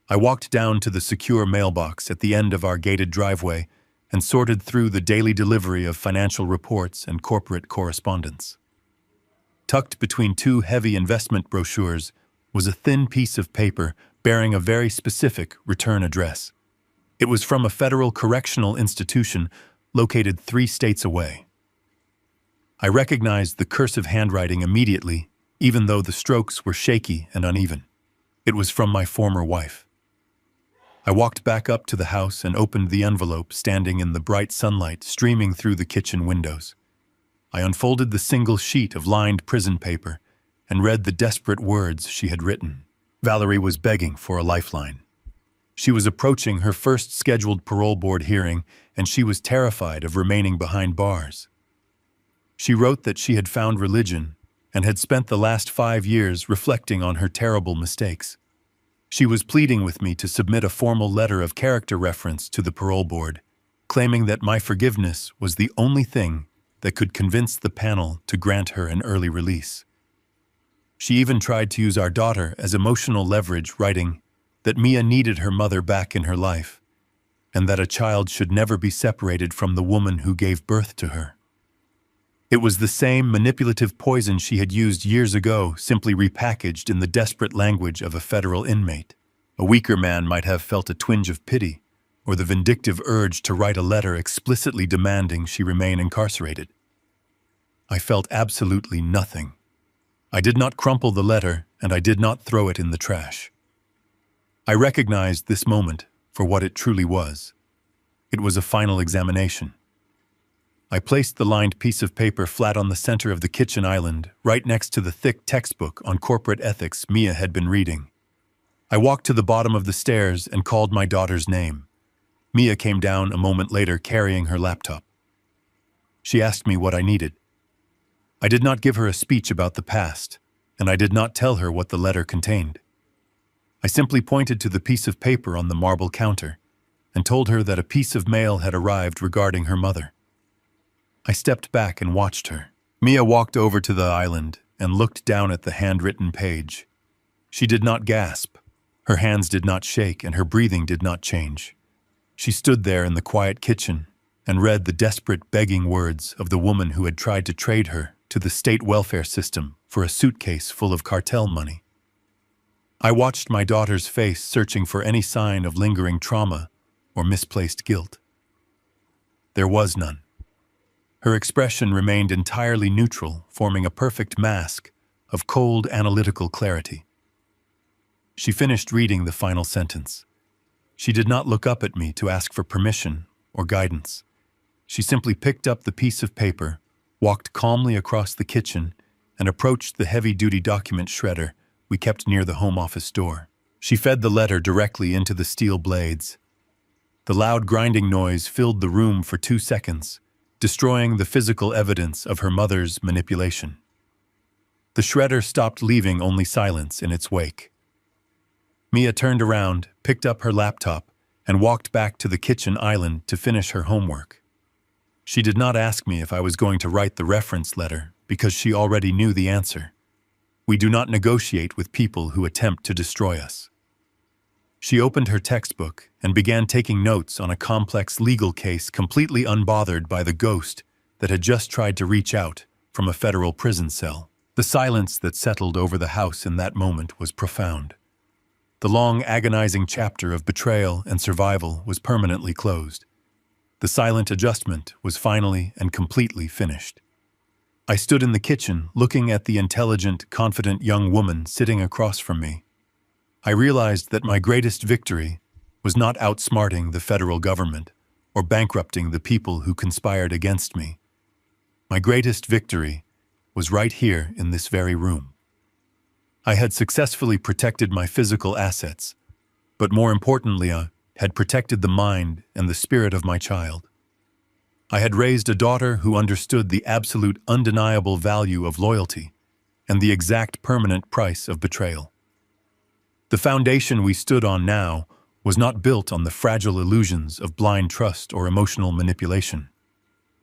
I walked down to the secure mailbox at the end of our gated driveway and sorted through the daily delivery of financial reports and corporate correspondence. Tucked between two heavy investment brochures was a thin piece of paper bearing a very specific return address. It was from a federal correctional institution located 3 states away. I recognized the cursive handwriting immediately, even though the strokes were shaky and uneven. It was from my former wife. I walked back up to the house and opened the envelope standing in the bright sunlight streaming through the kitchen windows. I unfolded the single sheet of lined prison paper and read the desperate words she had written. Valerie was begging for a lifeline. She was approaching her first scheduled parole board hearing, and she was terrified of remaining behind bars. She wrote that she had found religion and had spent the last 5 years reflecting on her terrible mistakes. She was pleading with me to submit a formal letter of character reference to the parole board, claiming that my forgiveness was the only thing that could convince the panel to grant her an early release. She even tried to use our daughter as emotional leverage, writing that Mia needed her mother back in her life, and that a child should never be separated from the woman who gave birth to her. It was the same manipulative poison she had used years ago, simply repackaged in the desperate language of a federal inmate. A weaker man might have felt a twinge of pity, or the vindictive urge to write a letter explicitly demanding she remain incarcerated. I felt absolutely nothing. I did not crumple the letter, and I did not throw it in the trash. I recognized this moment for what it truly was. It was a final examination. I placed the lined piece of paper flat on the center of the kitchen island, right next to the thick textbook on corporate ethics Mia had been reading. I walked to the bottom of the stairs and called my daughter's name. Mia came down a moment later carrying her laptop. She asked me what I needed. I did not give her a speech about the past, and I did not tell her what the letter contained. I simply pointed to the piece of paper on the marble counter and told her that a piece of mail had arrived regarding her mother. I stepped back and watched her. Mia walked over to the island and looked down at the handwritten page. She did not gasp. Her hands did not shake and her breathing did not change. She stood there in the quiet kitchen and read the desperate begging words of the woman who had tried to trade her to the state welfare system for a suitcase full of cartel money. I watched my daughter's face, searching for any sign of lingering trauma or misplaced guilt. There was none. Her expression remained entirely neutral, forming a perfect mask of cold, analytical clarity. She finished reading the final sentence. She did not look up at me to ask for permission or guidance. She simply picked up the piece of paper, walked calmly across the kitchen, and approached the heavy-duty document shredder we kept near the home office door. She fed the letter directly into the steel blades. The loud grinding noise filled the room for 2 seconds, destroying the physical evidence of her mother's manipulation. The shredder stopped, leaving only silence in its wake. Mia turned around, picked up her laptop, and walked back to the kitchen island to finish her homework. She did not ask me if I was going to write the reference letter because she already knew the answer. We do not negotiate with people who attempt to destroy us. She opened her textbook and began taking notes on a complex legal case, completely unbothered by the ghost that had just tried to reach out from a federal prison cell. The silence that settled over the house in that moment was profound. The long, agonizing chapter of betrayal and survival was permanently closed. The silent adjustment was finally and completely finished. I stood in the kitchen, looking at the intelligent, confident young woman sitting across from me. I realized that my greatest victory was not outsmarting the federal government or bankrupting the people who conspired against me. My greatest victory was right here in this very room. I had successfully protected my physical assets, but more importantly, I had protected the mind and the spirit of my child. I had raised a daughter who understood the absolute, undeniable value of loyalty and the exact permanent price of betrayal. The foundation we stood on now was not built on the fragile illusions of blind trust or emotional manipulation.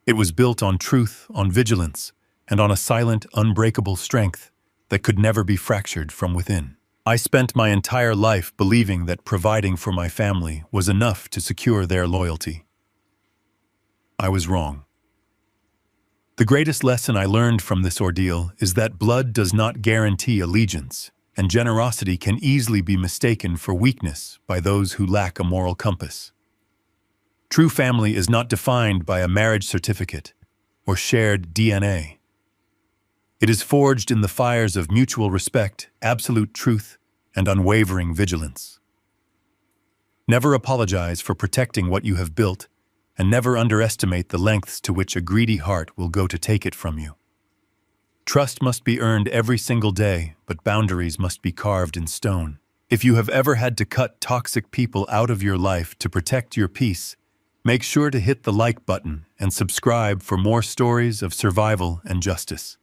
It was built on truth, on vigilance, and on a silent, unbreakable strength that could never be fractured from within. I spent my entire life believing that providing for my family was enough to secure their loyalty. I was wrong. The greatest lesson I learned from this ordeal is that blood does not guarantee allegiance, and generosity can easily be mistaken for weakness by those who lack a moral compass. True family is not defined by a marriage certificate or shared DNA. It is forged in the fires of mutual respect, absolute truth, and unwavering vigilance. Never apologize for protecting what you have built, and never underestimate the lengths to which a greedy heart will go to take it from you. Trust must be earned every single day, but boundaries must be carved in stone. If you have ever had to cut toxic people out of your life to protect your peace, make sure to hit the like button and subscribe for more stories of survival and justice.